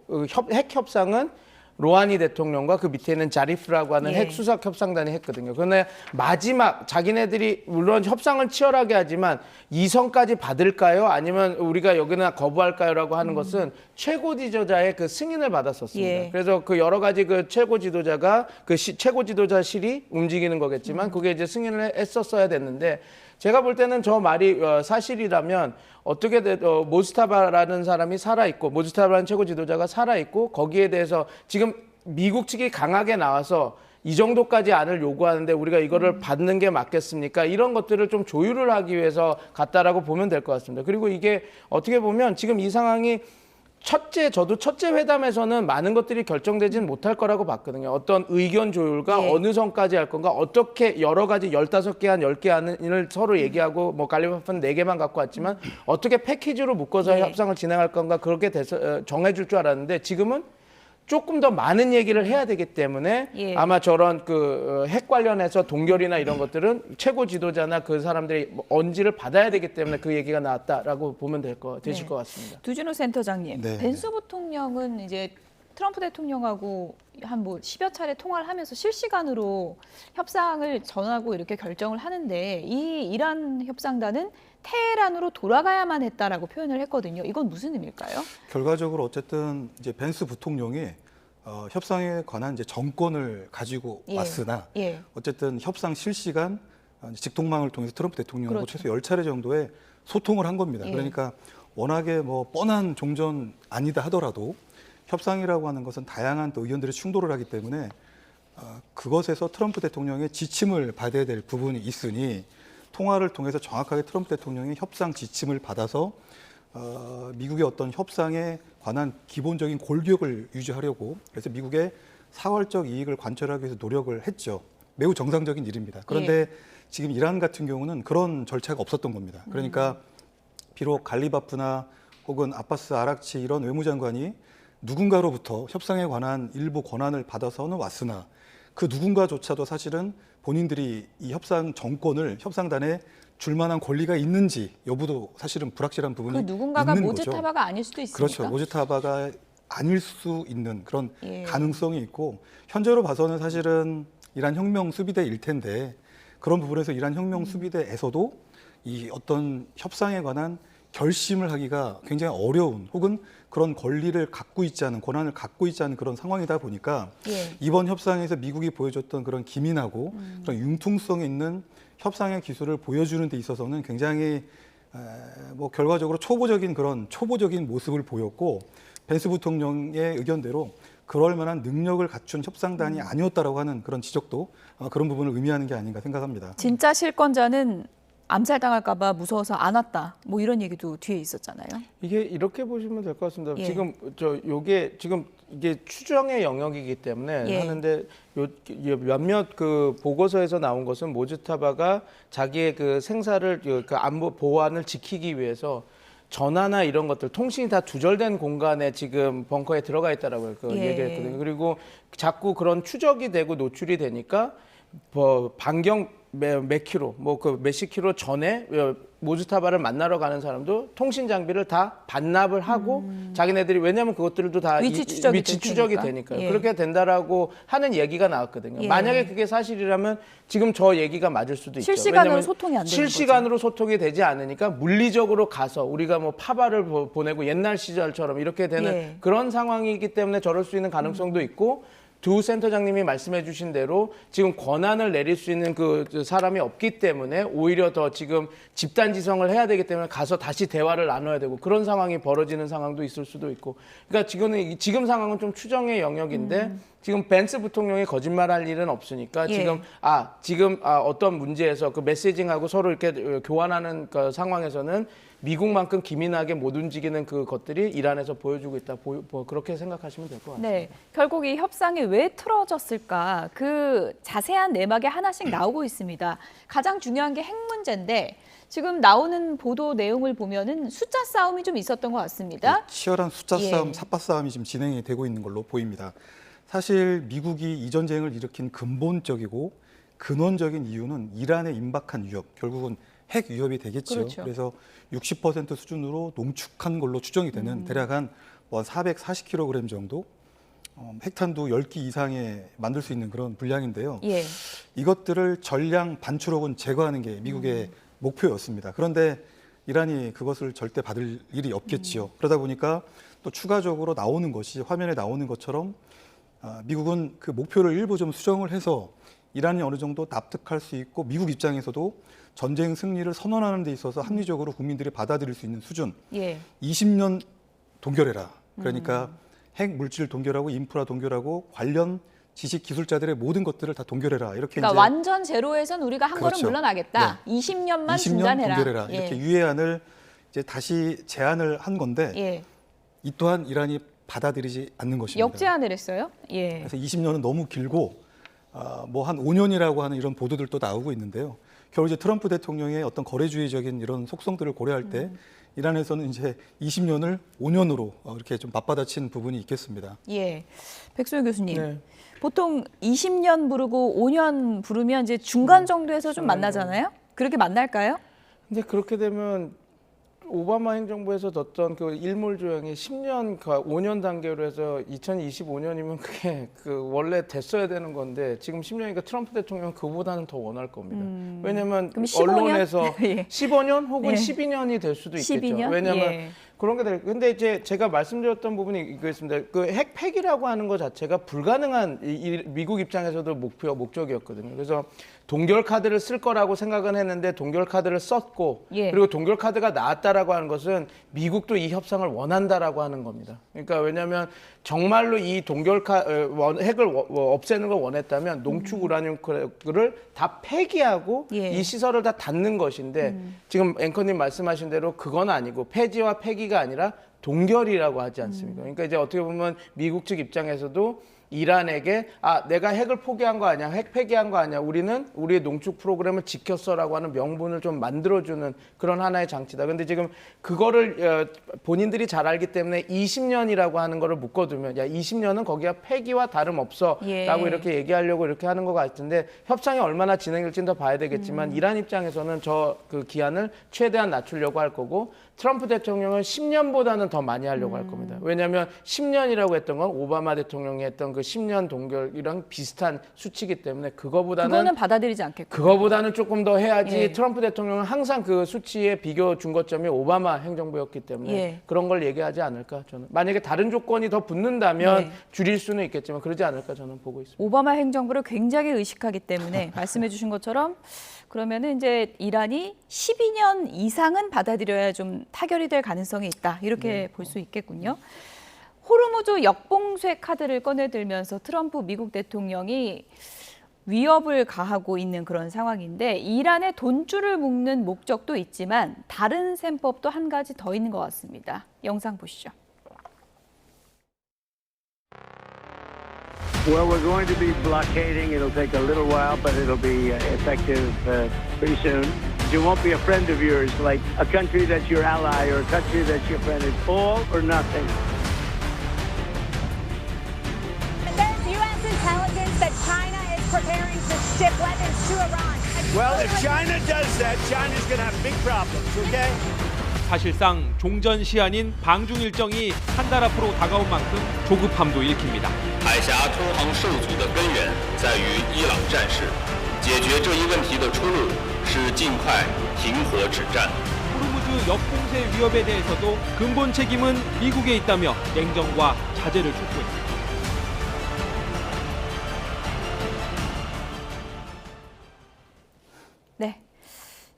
핵 협상은 로하니 대통령과 그 밑에는 자리프라고 하는 핵 수석 협상단이 했거든요. 그런데 마지막 자기네들이 물론 협상을 치열하게 하지만 이성까지 받을까요? 아니면 우리가 여기나 거부할까요?라고 하는 것은 최고 지도자의 그 승인을 받았었습니다. 그래서 그 여러 가지 그 최고 지도자가 최고 지도자실이 움직이는 거겠지만 그게 이제 승인을 했었어야 됐는데 제가 볼 때는 저 말이 사실이라면 어떻게 모즈타바라는 사람이 살아있고 모즈타바라는 최고 지도자가 살아있고 거기에 대해서 지금 미국 측이 강하게 나와서 이 정도까지 안을 요구하는데 우리가 이거를 받는 게 맞겠습니까? 이런 것들을 좀 조율을 하기 위해서 갔다라고 보면 될 것 같습니다. 그리고 이게 어떻게 보면 지금 이 상황이 저도 첫째 회담에서는 많은 것들이 결정되지는 못할 거라고 봤거든요. 어떤 의견 조율과 어느 선까지 할 건가, 어떻게 여러 가지 15개 한 10개 안을 서로 얘기하고 뭐 갈리바프는 4개만 갖고 왔지만 어떻게 패키지로 묶어서 협상을 진행할 건가 그렇게 정해줄 줄 알았는데 지금은 조금 더 많은 얘기를 해야 되기 때문에 아마 저런 그 핵 관련해서 동결이나 이런 것들은 최고 지도자나 그 사람들이 언지를 받아야 되기 때문에 그 얘기가 나왔다라고 보면 되실 것 같습니다. 두준호 센터장님, 네. 벤스 부통령은 이제 트럼프 대통령하고 한 뭐 10여 차례 통화를 하면서 실시간으로 협상을 전하고 이렇게 결정을 하는데 이 이란 협상단은 테헤란으로 돌아가야만 했다라고 표현을 했거든요. 이건 무슨 의미일까요? 결과적으로 어쨌든 이제 벤스 부통령이 협상에 관한 이제 정권을 가지고 왔으나 어쨌든 협상 실시간 직통망을 통해서 트럼프 대통령하고 최소 10차례 정도의 소통을 한 겁니다. 그러니까 워낙에 뭐 뻔한 종전 아니다 하더라도 협상이라고 하는 것은 다양한 또 의견들의 충돌을 하기 때문에 그것에서 트럼프 대통령의 지침을 받아야 될 부분이 있으니 통화를 통해서 정확하게 트럼프 대통령이 협상 지침을 받아서 미국의 어떤 협상에 관한 기본적인 골격을 유지하려고 그래서 미국의 사활적 이익을 관철하기 위해서 노력을 했죠. 매우 정상적인 일입니다. 그런데 지금 이란 같은 경우는 그런 절차가 없었던 겁니다. 그러니까 비록 갈리바프나 혹은 아바스 아락치 이런 외무장관이 누군가로부터 협상에 관한 일부 권한을 받아서는 왔으나 그 누군가조차도 사실은 본인들이 이 협상 정권을 협상단에 줄 만한 권리가 있는지 여부도 사실은 불확실한 부분이 있는 거죠. 그 누군가가 모즈타바가 아닐 수도 있습니까? 그렇죠. 모즈타바가 아닐 수 있는 그런 가능성이 있고 현재로 봐서는 사실은 이란 혁명 수비대일 텐데 그런 부분에서 이란 혁명 수비대에서도 이 어떤 협상에 관한 결심을 하기가 굉장히 어려운 혹은 그런 권리를 갖고 있지 않은 권한을 갖고 있지 않은 그런 상황이다 보니까 이번 협상에서 미국이 보여줬던 그런 기민하고 그런 융통성 있는 협상의 기술을 보여주는 데 있어서는 굉장히 뭐 결과적으로 초보적인 모습을 보였고 벤스 부통령의 의견대로 그럴 만한 능력을 갖춘 협상단이 아니었다라고 하는 그런 지적도 아마 그런 부분을 의미하는 게 아닌가 생각합니다. 진짜 실권자는 암살당할까 봐 무서워서 안 왔다. 뭐 이런 얘기도 뒤에 있었잖아요. 이게 이렇게 보시면 될 것 같습니다. 지금 이게 추정의 영역이기 때문에 하는데 몇몇 그 보고서에서 나온 것은 모즈타바가 자기의 그 생사를 그 안보 보안을 지키기 위해서 전화나 이런 것들 통신이 다 두절된 공간에 지금 벙커에 들어가 있다라고 얘기했거든요. 그리고 자꾸 그런 추적이 되고 노출이 되니까 반경 몇 킬로, 뭐 그 몇십 킬로 전에 모즈타바를 만나러 가는 사람도 통신 장비를 다 반납을 하고 자기네들이 왜냐하면 그것들도 다 위치 추적이 되니까요. 그렇게 된다라고 하는 얘기가 나왔거든요. 만약에 그게 사실이라면 지금 저 얘기가 맞을 수도 있죠. 실시간으로 소통이 안 되는 실시간으로 소통이 되지 않으니까 물리적으로 가서 우리가 뭐 파발을 보내고 옛날 시절처럼 이렇게 되는 그런 상황이기 때문에 저럴 수 있는 가능성도 있고 두 센터장님이 말씀해 주신 대로 지금 권한을 내릴 수 있는 그 사람이 없기 때문에 오히려 더 지금 집단지성을 해야 되기 때문에 가서 다시 대화를 나눠야 되고 그런 상황이 벌어지는 상황도 있을 수도 있고 그러니까 지금 상황은 좀 추정의 영역인데 지금 벤스 부통령이 거짓말할 일은 없으니까 지금 어떤 문제에서 그 메시징하고 서로 이렇게 교환하는 그 상황에서는 미국만큼 기민하게 못 움직이는 그 것들이 이란에서 보여주고 있다. 그렇게 생각하시면 될 것 같습니다. 네, 결국 이 협상이 왜 틀어졌을까? 그 자세한 내막이 하나씩 나오고 있습니다. 가장 중요한 게 핵 문제인데 지금 나오는 보도 내용을 보면은 숫자 싸움이 좀 있었던 것 같습니다. 네, 치열한 숫자 싸움, 삿바 싸움이 지금 진행이 되고 있는 걸로 보입니다. 사실 미국이 이 전쟁을 일으킨 근본적이고 근원적인 이유는 이란의 임박한 위협, 결국은 핵 위협이 되겠죠. 그래서 60% 수준으로 농축한 걸로 추정이 되는 대략 한 440kg 정도 핵탄두 10기 이상에 만들 수 있는 그런 분량인데요. 이것들을 전량 반출 혹은 제거하는 게 미국의 목표였습니다. 그런데 이란이 그것을 절대 받을 일이 없겠지요. 그러다 보니까 또 추가적으로 나오는 것이 화면에 나오는 것처럼 미국은 그 목표를 일부 좀 수정을 해서 이란이 어느 정도 납득할 수 있고 미국 입장에서도 전쟁 승리를 선언하는 데 있어서 합리적으로 국민들이 받아들일 수 있는 수준 20년 동결해라. 그러니까 핵 물질 동결하고 인프라 동결하고 관련 지식 기술자들의 모든 것들을 다 동결해라. 이렇게 그러니까 이제 완전 제로에선 우리가 한 그렇죠. 번은 물러나겠다. 네. 20년만 20년 중단해라. 동결해라. 이렇게 유예안을 이제 다시 제안을 한 건데 예. 이 또한 이란이 받아들이지 않는 것입니다. 역제안을 했어요. 예. 그래서 20년은 너무 길고 뭐 한 5년이라고 하는 이런 보도들도 나오고 있는데요. 결국 이제 트럼프 대통령의 어떤 거래주의적인 이런 속성들을 고려할 때 이란에서는 이제 20년을 5년으로 이렇게 좀 맞받아친 부분이 있겠습니다. 예. 백소영 교수님. 네. 보통 20년 부르고 5년 부르면 이제 중간 정도에서 좀 만나잖아요. 그렇게 만날까요? 근데 그렇게 되면 오바마 행정부에서 뒀던 그 일몰 조항이 10년, 5년 단계로 해서 2025년이면 그게 그 원래 됐어야 되는 건데 지금 10년이니까 트럼프 대통령은 그보다는 더 원할 겁니다. 왜냐하면 그럼 15년? 언론에서 예. 15년 혹은 예. 12년이 될 수도 있겠죠. 12년? 왜냐하면 예. 그런 게 근데 이제 제가 말씀드렸던 부분이 이거였습니다. 그 핵 폐기라고 하는 것 자체가 불가능한 미국 입장에서도 목적이었거든요. 그래서 동결 카드를 쓸 거라고 생각은 했는데 동결 카드를 썼고 예. 그리고 동결 카드가 나왔다라고 하는 것은 미국도 이 협상을 원한다라고 하는 겁니다. 그러니까 왜냐하면 정말로 이 동결 핵을 없애는 걸 원했다면 농축 우라늄을 다 폐기하고 예. 이 시설을 다 닫는 것인데 지금 앵커님 말씀하신 대로 그건 아니고 폐지와 폐기가 아니라 동결이라고 하지 않습니까? 그러니까 이제 어떻게 보면 미국 측 입장에서도 이란에게 내가 핵을 포기한 거 아니야, 핵 폐기한 거 아니야, 우리는 우리의 농축 프로그램을 지켰어라고 하는 명분을 좀 만들어주는 그런 하나의 장치다. 근데 지금 그거를 본인들이 잘 알기 때문에 20년이라고 하는 거를 묶어두면 20년은 거기가 폐기와 다름없어라고 예. 이렇게 얘기하려고 이렇게 하는 것 같은데 협상이 얼마나 진행될지는 더 봐야 되겠지만 이란 입장에서는 그 기한을 최대한 낮추려고 할 거고 트럼프 대통령은 10년보다는 더 많이 하려고 할 겁니다. 왜냐하면 10년이라고 했던 건 오바마 대통령이 했던 그 10년 동결이랑 비슷한 수치이기 때문에 그거는 받아들이지 않겠고. 그거보다는 조금 더 해야지. 예. 트럼프 대통령은 항상 그 수치의 비교 중거점이 오바마 행정부였기 때문에 예. 그런 걸 얘기하지 않을까 저는. 만약에 다른 조건이 더 붙는다면 네. 줄일 수는 있겠지만 그러지 않을까 저는 보고 있습니다. 오바마 행정부를 굉장히 의식하기 때문에 말씀해 주신 것처럼 그러면은 이제 이란이 12년 이상은 받아들여야 좀 타결이 될 가능성이 있다. 이렇게 볼 수 있겠군요. 호르무즈 역봉쇄 카드를 꺼내들면서 트럼프 미국 대통령이 위협을 가하고 있는 그런 상황인데 이란의 돈줄을 묶는 목적도 있지만 다른 셈법도 한 가지 더 있는 것 같습니다. 영상 보시죠. Well, we're going to be blockading. It'll take a little while, but it'll be effective pretty soon. It won't be a friend of yours, like a country that's your ally or a country that's your friend. It's all or nothing. There's U.S. intelligence that China is preparing to ship weapons to Iran. Well, if China does that, China's going to have big problems, okay? 사실상 종전 시한인 방중 일정이 한 달 앞으로 다가온 만큼 조급함도 읽힙니다. 海峡通航受阻的根源在于伊朗战事，解决这一问题的出路是尽快停火止战。 호르무즈 역봉쇄 위협에 대해서도 근본 책임은 미국에 있다며 냉정과 자제를 촉구했습니다. 네.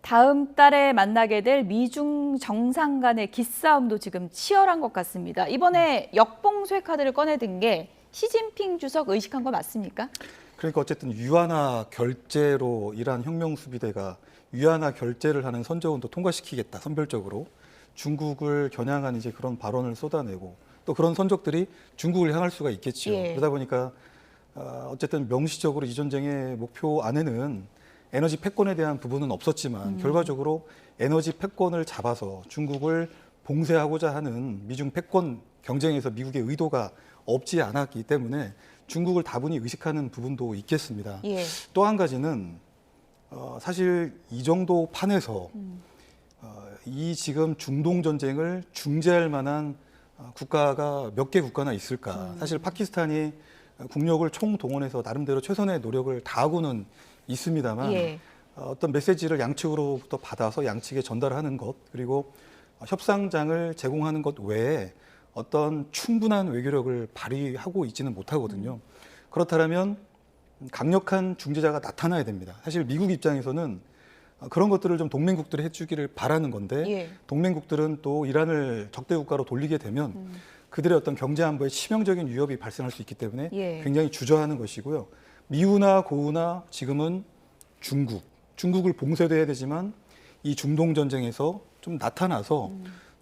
다음 달에 만나게 될 미중 정상 간의 기싸움도 지금 치열한 것 같습니다. 이번에 역봉쇄 카드를 꺼내든 게 시진핑 주석 의식한 거 맞습니까? 그러니까 어쨌든 위안화 결제로 이란 혁명수비대가 위안화 결제를 하는 선저원도 통과시키겠다, 선별적으로. 중국을 겨냥한 이제 그런 발언을 쏟아내고 또 그런 선적들이 중국을 향할 수가 있겠죠. 예. 그러다 보니까 어쨌든 명시적으로 이 전쟁의 목표 안에는 에너지 패권에 대한 부분은 없었지만 결과적으로 에너지 패권을 잡아서 중국을 봉쇄하고자 하는 미중 패권 경쟁에서 미국의 의도가 없지 않았기 때문에 중국을 다분히 의식하는 부분도 있겠습니다. 예. 또 한 가지는 사실 이 정도 판에서 이 지금 중동 전쟁을 중재할 만한 국가가 몇 개 국가나 있을까? 사실 파키스탄이 국력을 총동원해서 나름대로 최선의 노력을 다하고는 있습니다만 예. 어떤 메시지를 양측으로부터 받아서 양측에 전달하는 것 그리고 협상장을 제공하는 것 외에 어떤 충분한 외교력을 발휘하고 있지는 못하거든요. 그렇다면 강력한 중재자가 나타나야 됩니다. 사실 미국 입장에서는 그런 것들을 좀 동맹국들이 해주기를 바라는 건데 예. 동맹국들은 또 이란을 적대 국가로 돌리게 되면 그들의 어떤 경제 안보에 치명적인 위협이 발생할 수 있기 때문에 예. 굉장히 주저하는 것이고요. 미우나 고우나 지금은 중국을 봉쇄돼야 되지만 이 중동 전쟁에서 좀 나타나서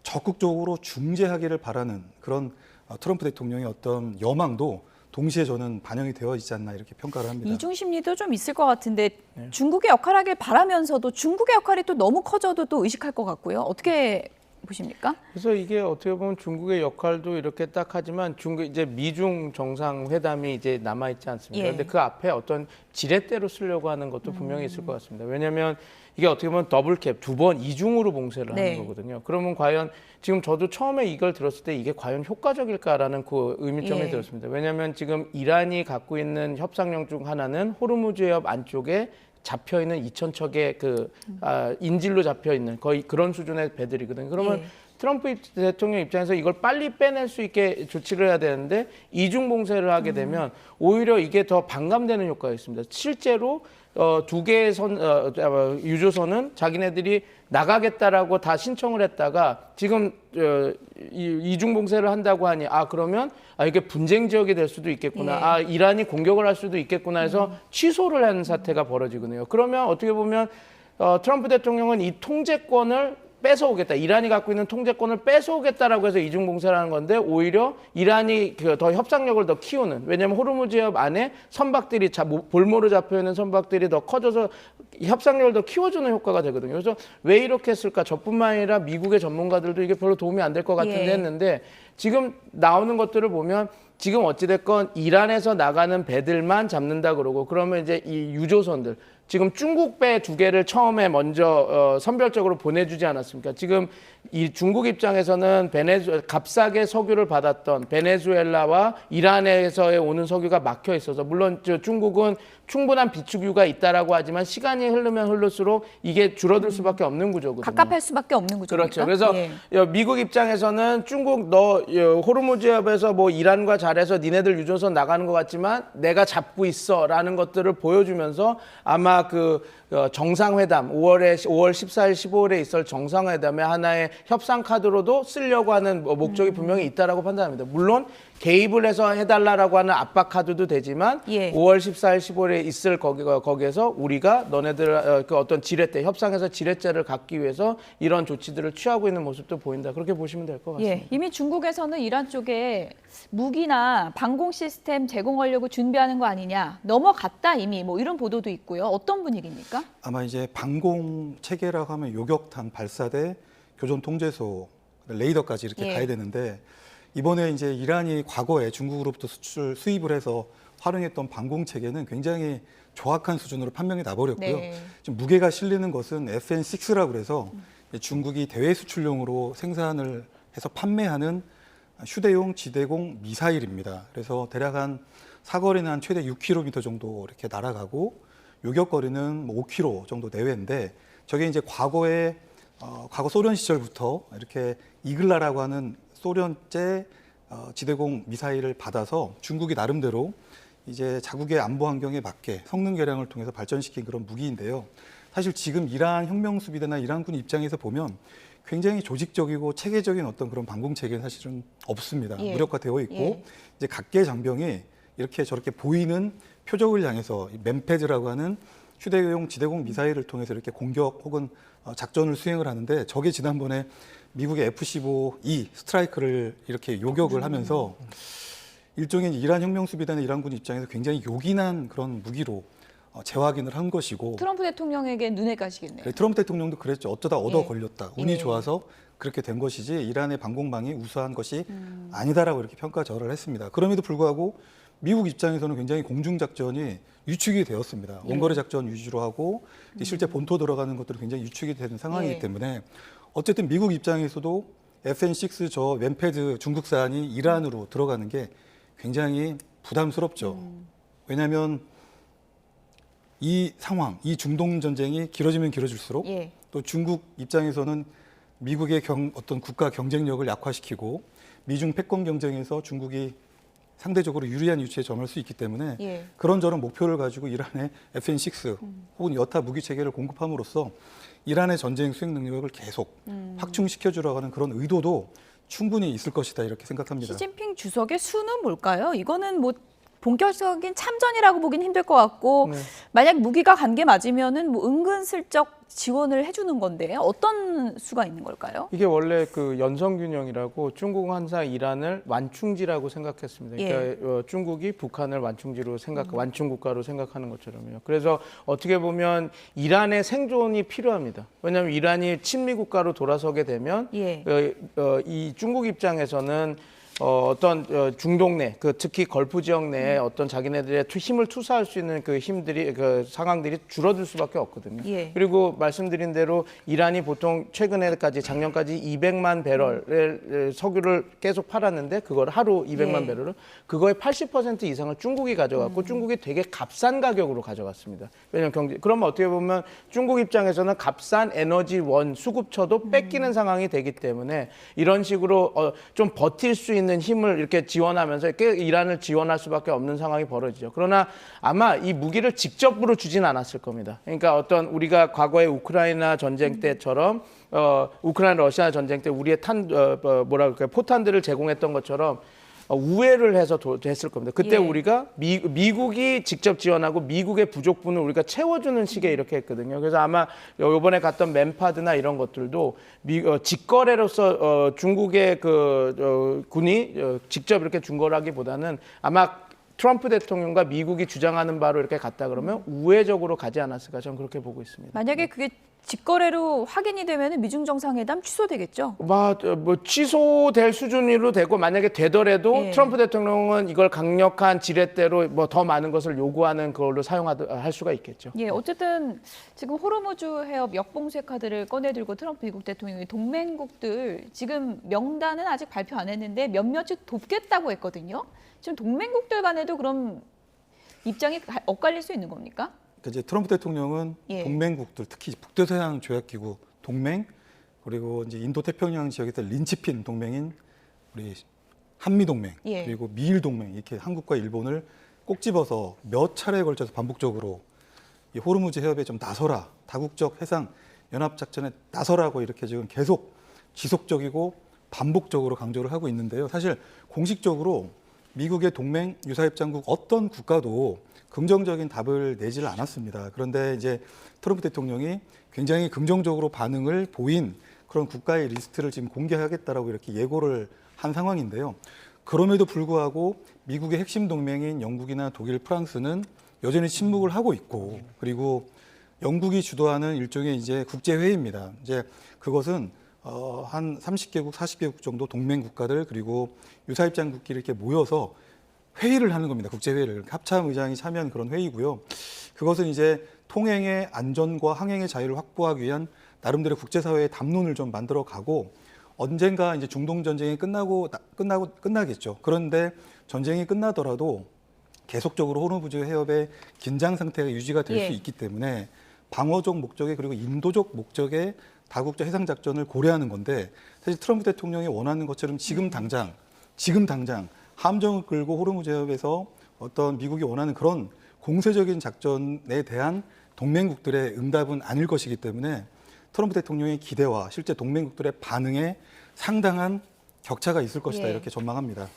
적극적으로 중재하기를 바라는 그런 트럼프 대통령의 어떤 여망도 동시에 저는 반영이 되어 있지 않나 이렇게 평가를 합니다. 이중 심리도 좀 있을 것 같은데 중국의 역할하길 바라면서도 중국의 역할이 또 너무 커져도 또 의식할 것 같고요. 어떻게 보십니까? 그래서 이게 어떻게 보면 중국의 역할도 이렇게 딱 하지만 중국 이제 미중 정상회담이 이제 남아 있지 않습니까? 예. 근데 그 앞에 어떤 지렛대로 쓰려고 하는 것도 분명히 있을 것 같습니다. 왜냐하면 이게 어떻게 보면 더블캡 2번 이중으로 봉쇄를 네. 하는 거거든요. 그러면 과연 지금 저도 처음에 이걸 들었을 때 이게 과연 효과적일까라는 그 의문점이 예. 들었습니다. 왜냐하면 지금 이란이 갖고 있는 협상력 중 하나는 호르무즈 해협 안쪽에 잡혀 있는 2,000척의 인질로 잡혀 있는 거의 그런 수준의 배들이거든요. 그러면 예. 트럼프 대통령 입장에서 이걸 빨리 빼낼 수 있게 조치를 해야 되는데 이중 봉쇄를 하게 되면 오히려 이게 더 반감되는 효과가 있습니다. 실제로 두 개의 유조선은 자기네들이 나가겠다라고 다 신청을 했다가 지금 이중 봉쇄를 한다고 하니 그러면 이게 분쟁 지역이 될 수도 있겠구나. 예. 이란이 공격을 할 수도 있겠구나 해서 취소를 하는 사태가 벌어지거든요. 그러면 어떻게 보면 트럼프 대통령은 이 통제권을 뺏어오겠다. 이란이 갖고 있는 통제권을 뺏어오겠다라고 해서 이중 봉쇄를 하는 건데 오히려 이란이 더 협상력을 더 키우는. 왜냐하면 호르무즈 해협 안에 선박들이 볼모로 잡혀 있는 선박들이 더 커져서 협상력을 더 키워주는 효과가 되거든요. 그래서 왜 이렇게 했을까? 저뿐만 아니라 미국의 전문가들도 이게 별로 도움이 안 될 것 같은데 예. 했는데 지금 나오는 것들을 보면 지금 어찌됐건 이란에서 나가는 배들만 잡는다 그러고 그러면 이제 이 유조선들 지금 중국 배 2개를 처음에 먼저 선별적으로 보내주지 않았습니까? 지금 이 중국 입장에서는 값싸게 석유를 받았던 베네수엘라와 이란에서 오는 석유가 막혀 있어서 물론 중국은 충분한 비축유가 있다라고 하지만 시간이 흐르면 흐를수록 이게 줄어들 수밖에 없는 구조거든요. 갑갑할 수밖에 없는 구조입니까? 그렇죠. 그래서 예. 미국 입장에서는 중국 너 호르무즈 해협에서 뭐 이란과 잘해서 니네들 유조선 나가는 것 같지만 내가 잡고 있어라는 것들을 보여주면서 아마 정상회담 5월 14일 15일에 있을 정상회담의 하나의 협상 카드로도 쓰려고 하는 목적이 분명히 있다라고 판단합니다. 물론 개입을 해서 해달라라고 하는 압박 카드도 되지만 예. 5월 14일 15일에 있을 거기에서 우리가 너네들 어떤 지렛대 협상에서 지렛대를 갖기 위해서 이런 조치들을 취하고 있는 모습도 보인다. 그렇게 보시면 될 것 같습니다. 예, 이미 중국에서는 이란 쪽에 무기나 방공 시스템 제공하려고 준비하는 거 아니냐, 넘어갔다 이미 뭐 이런 보도도 있고요. 어떤 분위기입니까? 아마 이제 방공 체계라고 하면 요격탄 발사대, 교전 통제소, 레이더까지 이렇게 예. 가야 되는데 이번에 이제 이란이 과거에 중국으로부터 수입을 해서 활용했던 방공 체계는 굉장히 조악한 수준으로 판명이 나버렸고요. 네. 지금 무게가 실리는 것은 FN6라고 그래서 중국이 대외 수출용으로 생산을 해서 판매하는 휴대용 지대공 미사일입니다. 그래서 대략 한 사거리는 한 최대 6km 정도 이렇게 날아가고 요격거리는 5km 정도 내외인데 저게 이제 과거 소련 시절부터 이렇게 이글라라고 하는 소련제 지대공 미사일을 받아서 중국이 나름대로 이제 자국의 안보 환경에 맞게 성능 개량을 통해서 발전시킨 그런 무기인데요. 사실 지금 이란 혁명수비대나 이란군 입장에서 보면 굉장히 조직적이고 체계적인 어떤 그런 방공 체계는 사실은 없습니다. 예. 무력화되어 있고 예. 이제 각계 장병이 이렇게 저렇게 보이는 표적을 향해서 맨패드라고 하는 휴대용 지대공 미사일을 통해서 이렇게 공격 혹은 작전을 수행을 하는데 저게 지난번에 미국의 F-15E 스트라이크를 이렇게 요격을 하면서 일종의 이란 혁명수비단의 이란군 입장에서 굉장히 요긴한 그런 무기로 재확인을 한 것이고 트럼프 대통령에게 눈에 가시겠네요. 트럼프 대통령도 그랬죠. 어쩌다 얻어 예. 걸렸다. 운이 예. 좋아서 그렇게 된 것이지 이란의 방공망이 우수한 것이 아니다라고 이렇게 평가절하를 했습니다. 그럼에도 불구하고 미국 입장에서는 굉장히 공중작전이 유축이 되었습니다. 예. 원거리 작전 위주로 하고 실제 본토 들어가는 것들은 굉장히 유축이 되는 상황이기 예. 때문에 어쨌든 미국 입장에서도 FN6 저 맨패드 중국산이 이란으로 들어가는 게 굉장히 부담스럽죠. 왜냐하면 이 상황, 이 중동 전쟁이 길어지면 길어질수록 예. 또 중국 입장에서는 미국의 어떤 국가 경쟁력을 약화시키고 미중 패권 경쟁에서 중국이 상대적으로 유리한 위치에 점할 수 있기 때문에 예. 그런저런 목표를 가지고 이란의 FN6 혹은 여타 무기 체계를 공급함으로써 이란의 전쟁 수행 능력을 계속 확충시켜주려고 하는 그런 의도도 충분히 있을 것이다 이렇게 생각합니다. 시진핑 주석의 수는 뭘까요? 이거는 뭐 본격적인 참전이라고 보긴 힘들 것 같고 만약 무기가 간 게 맞으면은 뭐 은근슬쩍 지원을 해주는 건데 어떤 수가 있는 걸까요? 이게 원래 그 연성균형이라고 중국은 항상 이란을 완충지라고 생각했습니다. 그러니까 중국이 북한을 완충지로 완충 국가로 생각하는 것처럼요. 그래서 어떻게 보면 이란의 생존이 필요합니다. 왜냐하면 이란이 친미 국가로 돌아서게 되면 이 중국 입장에서는 어떤 중동 내, 특히 걸프 지역 내에 어떤 자기네들의 힘을 투사할 수 있는 그 힘들이, 그 상황들이 줄어들 수밖에 없거든요. 그리고 말씀드린 대로 이란이 보통 최근에까지 작년까지 200만 배럴의 석유를 계속 팔았는데 그걸 하루 200만 배럴을 그거의 80% 이상을 중국이 가져갔고 중국이 되게 값싼 가격으로 가져갔습니다. 왜냐하면 그러면 어떻게 보면 중국 입장에서는 값싼 에너지 원 수급처도 뺏기는 상황이 되기 때문에 이런 식으로 좀 버틸 수 있는 힘을 이렇게 지원하면서 이란을 지원할 수밖에 없는 상황이 벌어지죠. 그러나 아마 이 무기를 직접으로 주진 않았을 겁니다. 그러니까 어떤 우리가 과거에 우크라이나 전쟁 때처럼 우크라이나 러시아 전쟁 때 우리의 포탄들을 제공했던 것처럼 우회를 해서 했을 겁니다. 그때 우리가 미국이 직접 지원하고 미국의 부족분을 우리가 채워주는 식의 이렇게 했거든요. 그래서 아마 이번에 갔던 맨파드나 이런 것들도 직거래로서 중국의 군이 직접 이렇게 준 거라기보다는 아마 트럼프 대통령과 미국이 주장하는 바로 이렇게 갔다 그러면 우회적으로 가지 않았을까 저는 그렇게 보고 있습니다. 만약에 그게 직거래로 확인이 되면 미중 정상회담 취소되겠죠? 뭐 취소될 수준으로 되고 만약에 되더라도 트럼프 대통령은 이걸 강력한 지렛대로 뭐 더 많은 것을 요구하는 걸로 사용할 수가 있겠죠. 어쨌든 지금 호르무즈 해협 역봉쇄 카드를 꺼내들고 트럼프 미국 대통령이 동맹국들 지금 명단은 아직 발표 안 했는데 몇몇이 돕겠다고 했거든요. 지금 동맹국들 간에도 그럼 입장이 엇갈릴 수 있는 겁니까? 이제 트럼프 대통령은 동맹국들, 특히 북대서양 조약기구 동맹 그리고 이제 인도 태평양 지역에서 린치핀 동맹인 우리 한미 동맹 그리고 미일 동맹 이렇게 한국과 일본을 꼭 집어서 몇 차례에 걸쳐서 반복적으로 이 호르무즈 해협에 좀 나서라, 다국적 해상 연합 작전에 나서라고 이렇게 지금 계속 지속적이고 반복적으로 강조를 하고 있는데요. 사실 공식적으로 미국의 동맹 유사협장국 어떤 국가도 긍정적인 답을 내지를 않았습니다. 그런데 이제 트럼프 대통령이 굉장히 긍정적으로 반응을 보인 그런 국가의 리스트를 지금 공개하겠다라고 이렇게 예고를 한 상황인데요. 그럼에도 불구하고 미국의 핵심 동맹인 영국이나 독일, 프랑스는 여전히 침묵을 하고 있고 그리고 영국이 주도하는 일종의 이제 국제회의입니다. 이제 그것은 한 30개국, 40개국 정도 동맹 국가들 그리고 유사입장국끼리 이렇게 모여서 회의를 하는 겁니다. 국제회의를. 합참 의장이 참여한 그런 회의고요. 그것은 이제 통행의 안전과 항행의 자유를 확보하기 위한 나름대로 국제사회의 담론을 좀 만들어가고 언젠가 이제 중동 전쟁이 끝나겠죠. 그런데 전쟁이 끝나더라도 계속적으로 호르무즈 해협의 긴장 상태가 유지가 될 수 있기 때문에 방어적 목적에 그리고 인도적 목적의 다국적 해상 작전을 고려하는 건데 사실 트럼프 대통령이 원하는 것처럼 지금 당장 함정을 끌고 호르무즈 해협에서 어떤 미국이 원하는 그런 공세적인 작전에 대한 동맹국들의 응답은 아닐 것이기 때문에 트럼프 대통령의 기대와 실제 동맹국들의 반응에 상당한 격차가 있을 것이다 이렇게 전망합니다.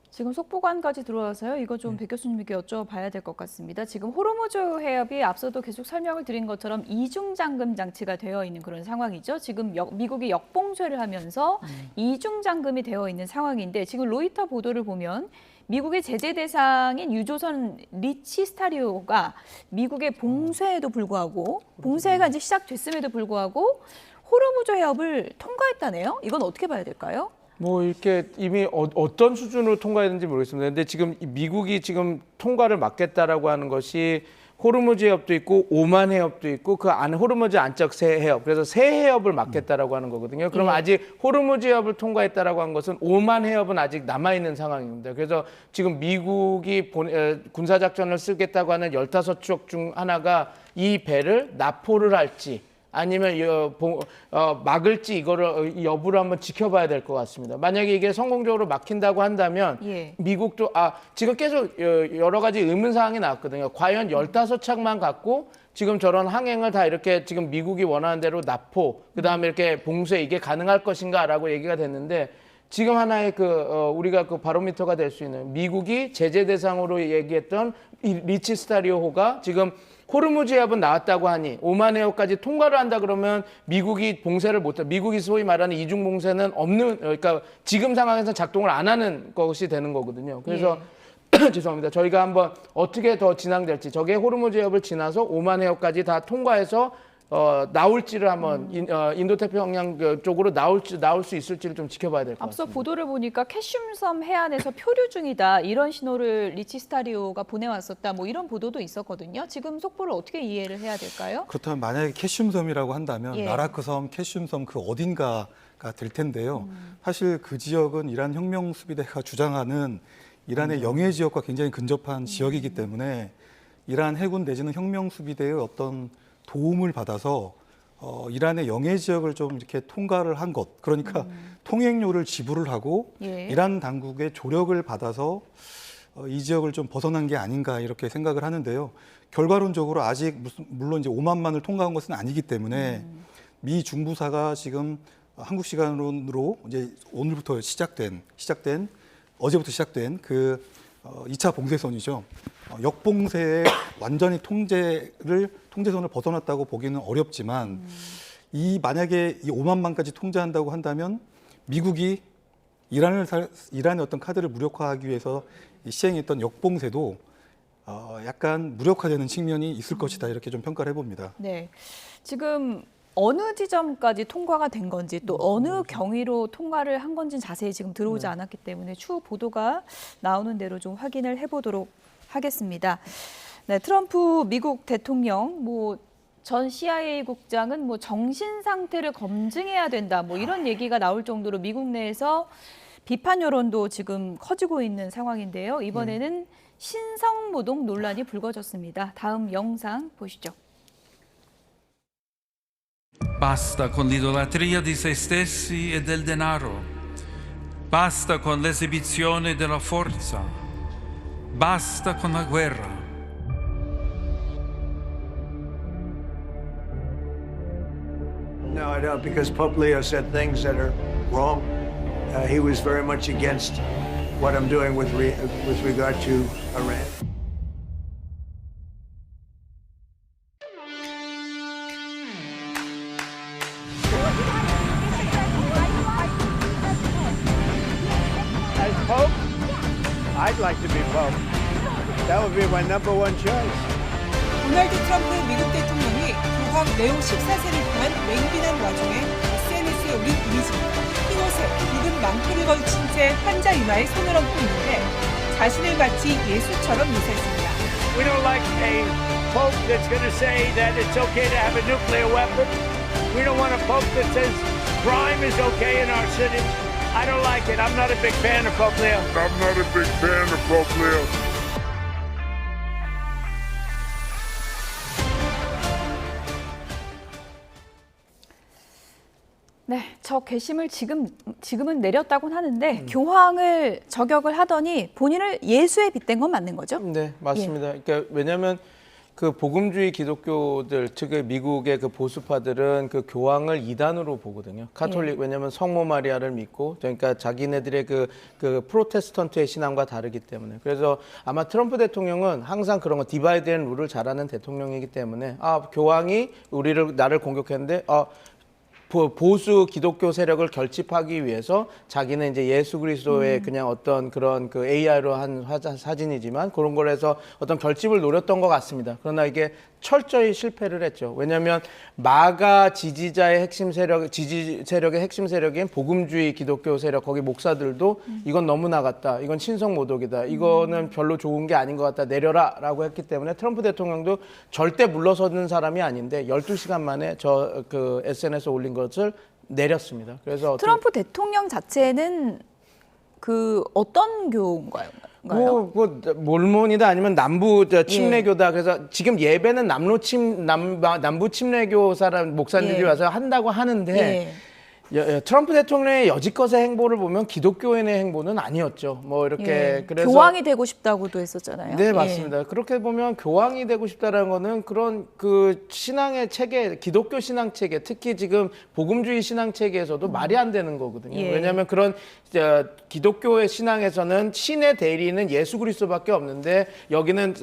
지금 속보관까지 들어와서요. 이거 좀 백 교수님께 여쭤봐야 될 것 같습니다. 지금 호르무즈 해협이 앞서도 계속 설명을 드린 것처럼 이중 잠금 장치가 되어 있는 그런 상황이죠. 지금 미국이 역봉쇄를 하면서 이중 잠금이 되어 있는 상황인데 지금 로이터 보도를 보면 미국의 제재 대상인 유조선 리치스타리오가 미국의 봉쇄에도 불구하고 봉쇄가 이제 시작됐음에도 불구하고 호르무즈 해협을 통과했다네요. 이건 어떻게 봐야 될까요? 뭐 이렇게 이미 어떤 수준으로 통과했는지 모르겠습니다. 근데 지금 미국이 지금 통과를 막겠다라고 하는 것이 호르무즈 해협도 있고 오만 해협도 있고 그 안에 호르무즈 안쪽 세 해협, 그래서 세 해협을 막겠다라고 하는 거거든요. 그럼 아직 호르무즈 해협을 통과했다라고 한 것은 오만 해협은 아직 남아 있는 상황입니다. 그래서 지금 미국이 군사 작전을 쓰겠다고 하는 15척 중 하나가 이 배를 납포를 할지 아니면 막을지 이거를 여부를 한번 지켜봐야 될 것 같습니다. 만약에 이게 성공적으로 막힌다고 한다면 미국도 지금 계속 여러 가지 의문사항이 나왔거든요. 과연 15척만 갖고 지금 저런 항행을 다 이렇게 지금 미국이 원하는 대로 납포 그다음에 이렇게 봉쇄 이게 가능할 것인가라고 얘기가 됐는데 지금 하나의 우리가 그 바로미터가 될 수 있는 미국이 제재 대상으로 얘기했던 이 리치 스타리오호가 지금 호르무즈 해협은 나왔다고 하니 오만 해협까지 통과를 한다 그러면 미국이 봉쇄를 못해. 미국이 소위 말하는 이중 봉쇄는 없는, 그러니까 지금 상황에서 작동을 안 하는 것이 되는 거거든요. 그래서 죄송합니다. 저희가 한번 어떻게 더 진행될지, 저게 호르무즈 해협을 지나서 오만 해협까지 다 통과해서 나올지를 한번 인도태평양 쪽으로 나올 수 있을지를 좀 지켜봐야 될 것 같습니다. 앞서 보도를 보니까 캐슘섬 해안에서 표류 중이다, 이런 신호를 리치 스타리오가 보내왔었다, 뭐 이런 보도도 있었거든요. 지금 속보를 어떻게 이해를 해야 될까요? 그렇다면 만약에 캐슘섬이라고 한다면 예. 라라크섬, 캐슘섬 그 어딘가가 될 텐데요. 사실 그 지역은 이란 혁명수비대가 주장하는 이란의 영해 지역과 굉장히 근접한 지역이기 때문에 이란 해군 내지는 혁명수비대의 어떤 도움을 받아서 이란의 영해 지역을 좀 이렇게 통과를 한 것, 그러니까 통행료를 지불을 하고 예. 이란 당국의 조력을 받아서 이 지역을 좀 벗어난 게 아닌가 이렇게 생각을 하는데요. 결과론적으로 아직 물론 이제 5만만을 통과한 것은 아니기 때문에 미 중부사가 지금 한국 시간으로 이제 오늘부터 어제부터 시작된 그 2차 봉쇄선이죠. 역봉쇄의 완전히 통제선을 벗어났다고 보기는 어렵지만 만약에 이 5만만까지 통제한다고 한다면 미국이 이란의 어떤 카드를 무력화하기 위해서 시행했던 역봉쇄도 약간 무력화되는 측면이 있을 것이다, 이렇게 좀 평가를 해봅니다. 네, 지금 어느 지점까지 통과가 된 건지 또 어느 경위로 통과를 한 건지는 자세히 지금 들어오지 않았기 때문에 추후 보도가 나오는 대로 좀 확인을 해보도록 하겠습니다. 네, 트럼프 미국 대통령 전 CIA 국장은 정신 상태를 검증해야 된다, 이런 얘기가 나올 정도로 미국 내에서 비판 여론도 지금 커지고 있는 상황인데요. 이번에는 신성모독 논란이 불거졌습니다. 다음 영상 보시죠. Basta con l'idolatria di se stessi e del denaro. Basta con l'esibizione della forza. Basta con la guerra. No, I don't, because Pope Leo said things that are wrong. He was very much against what I'm doing with regard to Iran. As Pope, I'd like to be Pope. That would be my #1 choice. 도널드 트럼프 미국 대통령이 교황 레오 14세를 향한 맹비난 와중에 SNS에 올린 이미지입니다. 흰옷에 붉은 망토를 걸친 채 환자 이마에 손을 얹고 있는데 자신을 마치 예수처럼 묘사했습니다. We don't like a Pope that's going to say that it's okay to have a nuclear weapon. We don't want a Pope that says crime is okay in our cities. I don't like it. I'm not a big fan of Pope Leo. I'm not a big fan of Pope Leo. 네, 저 괘씸을 지금은 내렸다고는 하는데 교황을 저격을 하더니 본인을 예수에 빗댄 건 맞는 거죠? 네, 맞습니다. 그러니까 왜냐하면 그 복음주의 기독교들, 즉 미국의 그 보수파들은 그 교황을 이단으로 보거든요. 카톨릭, 왜냐하면 성모 마리아를 믿고, 그러니까 자기네들의 그 프로테스턴트의 신앙과 다르기 때문에. 그래서 아마 트럼프 대통령은 항상 그런 거 디바이드 앤 룰을 잘하는 대통령이기 때문에 교황이 나를 공격했는데 보수 기독교 세력을 결집하기 위해서 자기는 이제 예수 그리스도의 그냥 어떤 그런 그 AI로 한 사진이지만 그런 걸 해서 어떤 결집을 노렸던 것 같습니다. 그러나 이게 철저히 실패를 했죠. 왜냐하면 마가 지지자의 핵심 세력, 지지 세력의 핵심 세력인 복음주의 기독교 세력, 거기 목사들도 이건 너무 나갔다, 이건 신성 모독이다, 이거는 별로 좋은 게 아닌 것 같다, 내려라라고 했기 때문에 트럼프 대통령도 절대 물러서는 사람이 아닌데 12시간 만에 그 SNS에 올린 것을 내렸습니다. 그래서 트럼프 대통령 자체는 그 어떤 교인가요? 몰몬이다 아니면 남부 침례교다. 그래서 지금 예배는 남부 침례교 사람 목사님들이 와서 한다고 하는데 트럼프 대통령의 여지껏의 행보를 보면 기독교인의 행보는 아니었죠. 이렇게 그래서 교황이 되고 싶다고도 했었잖아요. 네, 맞습니다. 그렇게 보면 교황이 되고 싶다라는 거는 그런 그 신앙의 체계, 기독교 신앙 체계, 특히 지금 복음주의 신앙 체계에서도 말이 안 되는 거거든요. 왜냐하면 그런 기독교의 신앙에서는 신의 대리는 예수 그리스도밖에 없는데 여기는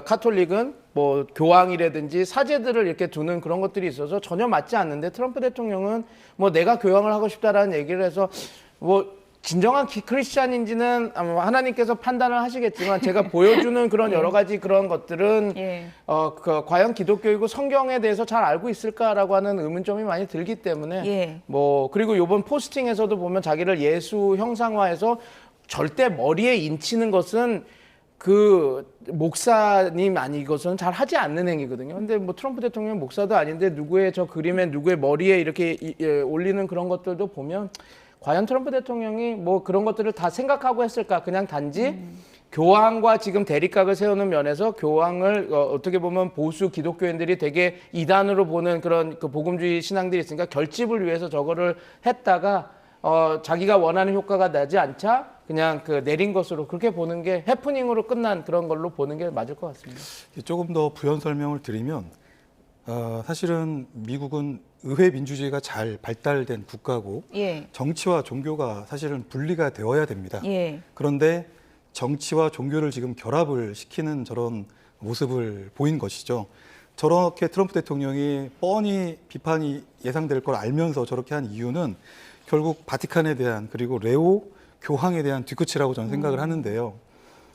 카톨릭은 뭐 교황이라든지 사제들을 이렇게 두는 그런 것들이 있어서 전혀 맞지 않는데 트럼프 대통령은 뭐 내가 교황을 하고 싶다라는 얘기를 해서 뭐 진정한 크리스찬인지는 아마 하나님께서 판단을 하시겠지만 제가 보여주는 그런 여러 가지 그런 것들은 과연 기독교이고 성경에 대해서 잘 알고 있을까라고 하는 의문점이 많이 들기 때문에 뭐 그리고 이번 포스팅에서도 보면 자기를 예수 형상화해서 절대 머리에 인치는 것은 그 목사님 아니고서는 잘 하지 않는 행위거든요. 근데 뭐 트럼프 대통령 목사도 아닌데 누구의 저 그림에 누구의 머리에 이렇게 올리는 그런 것들도 보면 과연 트럼프 대통령이 뭐 그런 것들을 다 생각하고 했을까? 그냥 단지 교황과 지금 대립각을 세우는 면에서 교황을 어떻게 보면 보수 기독교인들이 되게 이단으로 보는 그런 그 복음주의 신앙들이 있으니까 결집을 위해서 저거를 했다가 자기가 원하는 효과가 나지 않자 그냥 그 내린 것으로 그렇게 보는 게 해프닝으로 끝난 그런 걸로 보는 게 맞을 것 같습니다. 조금 더 부연 설명을 드리면 사실은 미국은 의회 민주주의가 잘 발달된 국가고 정치와 종교가 사실은 분리가 되어야 됩니다. 그런데 정치와 종교를 지금 결합을 시키는 저런 모습을 보인 것이죠. 저렇게 트럼프 대통령이 뻔히 비판이 예상될 걸 알면서 저렇게 한 이유는 결국 바티칸에 대한 그리고 레오 교황에 대한 뒤끝이라고 저는 생각을 하는데요.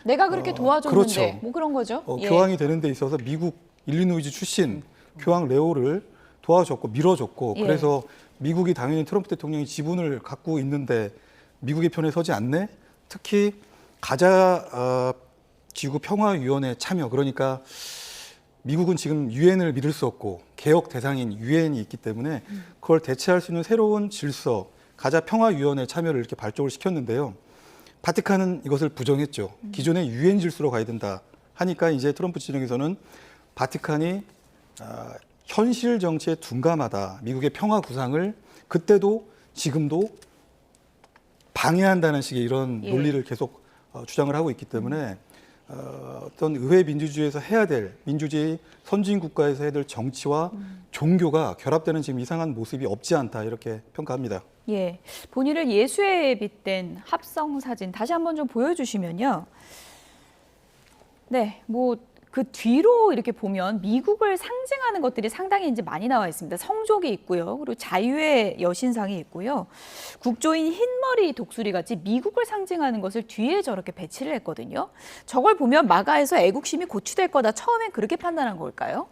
내가 그렇게 도와줬는데 그렇죠. 뭐 그런 거죠. 교황이 되는 데 있어서 미국 일리노이즈 출신 교황 레오를 도와줬고 밀어줬고 그래서 미국이 당연히 트럼프 대통령이 지분을 갖고 있는데 미국의 편에 서지 않네. 특히 가자 지구 평화위원회 참여 그러니까 미국은 지금 유엔을 믿을 수 없고 개혁 대상인 유엔이 있기 때문에 그걸 대체할 수 있는 새로운 질서 가자 평화위원회 참여를 이렇게 발족을 시켰는데요. 바티칸은 이것을 부정했죠. 기존의 유엔 질서로 가야 된다 하니까 이제 트럼프 진영에서는 바티칸이 현실 정치에 둔감하다. 미국의 평화 구상을 그때도 지금도 방해한다는 식의 이런 논리를 계속 주장을 하고 있기 때문에 어떤 의회 민주주의에서 해야 될 민주주의 선진 국가에서 해야 될 정치와 종교가 결합되는 지금 이상한 모습이 없지 않다 이렇게 평가합니다. 본인을 예수에 빗댄 합성 사진 다시 한번 좀 보여주시면요. 뭐 그 뒤로 이렇게 보면 미국을 상징하는 것들이 상당히 이제 많이 나와 있습니다. 성족이 있고요. 그리고 자유의 여신상이 있고요. 국조인 흰머리 독수리 같이 미국을 상징하는 것을 뒤에 저렇게 배치를 했거든요. 저걸 보면 마가에서 애국심이 고취될 거다. 처음엔 그렇게 판단한 걸까요?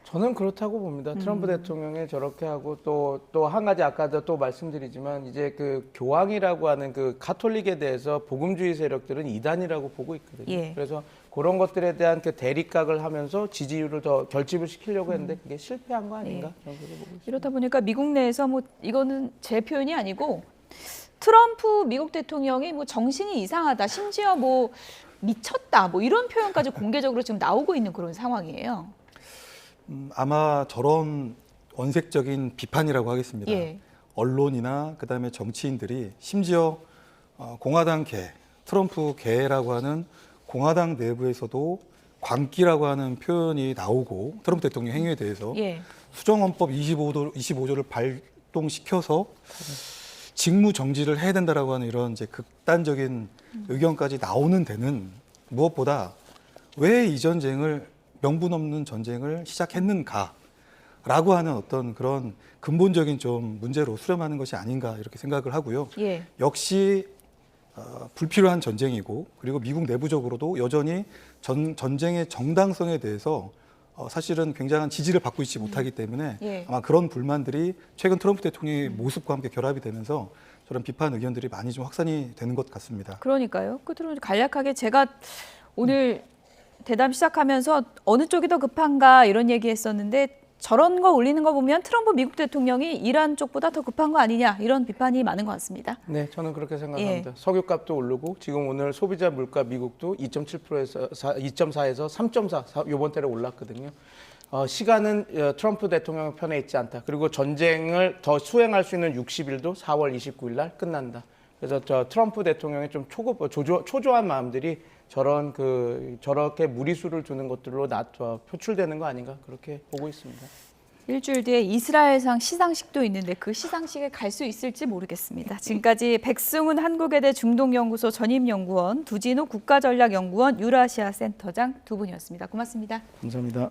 저는 그렇다고 봅니다. 트럼프 대통령이 저렇게 하고 또 한 가지 아까도 또 말씀드리지만 이제 그 교황이라고 하는 그 가톨릭에 대해서 복음주의 세력들은 이단이라고 보고 있거든요. 그래서 그런 것들에 대한 그 대립각을 하면서 지지율을 더 결집을 시키려고 했는데 그게 실패한 거 아닌가? 이렇다 보니까 미국 내에서 뭐 이거는 제 표현이 아니고 트럼프 미국 대통령이 뭐 정신이 이상하다, 심지어 뭐 미쳤다, 뭐 이런 표현까지 공개적으로 지금 나오고 있는 그런 상황이에요. 아마 저런 원색적인 비판이라고 하겠습니다. 언론이나 그다음에 정치인들이 심지어 공화당 트럼프 계라고 하는 공화당 내부에서도 광기라고 하는 표현이 나오고 트럼프 대통령 행위에 대해서 수정헌법 25조를 발동시켜서 직무 정지를 해야 된다라고 하는 이런 이제 극단적인 의견까지 나오는 데는 무엇보다 왜 이 전쟁을 명분 없는 전쟁을 시작했는가라고 하는 어떤 그런 근본적인 좀 문제로 수렴하는 것이 아닌가 이렇게 생각을 하고요. 역시 불필요한 전쟁이고 그리고 미국 내부적으로도 여전히 전쟁의 정당성에 대해서 사실은 굉장한 지지를 받고 있지 못하기 때문에 아마 그런 불만들이 최근 트럼프 대통령의 모습과 함께 결합이 되면서 저런 비판 의견들이 많이 좀 확산이 되는 것 같습니다. 그러니까요. 끝으로 간략하게 제가 오늘 대담 시작하면서 어느 쪽이 더 급한가 이런 얘기했었는데 저런 거 올리는 거 보면 트럼프 미국 대통령이 이란 쪽보다 더 급한 거 아니냐 이런 비판이 많은 것 같습니다. 네, 저는 그렇게 생각합니다. 석유값도 오르고 지금 오늘 소비자 물가 미국도 2.7%에서 2.4에서 3.4 이번 달에 올랐거든요. 시간은 트럼프 대통령 편에 있지 않다. 그리고 전쟁을 더 수행할 수 있는 60일도 4월 29일 날 끝난다. 그래서 저 트럼프 대통령의 좀 초조한 마음들이 저렇게 무리수를 두는 것들로 표출되는 거 아닌가 그렇게 보고 있습니다. 일주일 뒤에 이스라엘상 시상식도 있는데 그 시상식에 갈 수 있을지 모르겠습니다. 지금까지 백승훈 한국외대 중동연구소 전임연구원, 두진호 국가전략연구원 유라시아 센터장 두 분이었습니다. 고맙습니다. 감사합니다.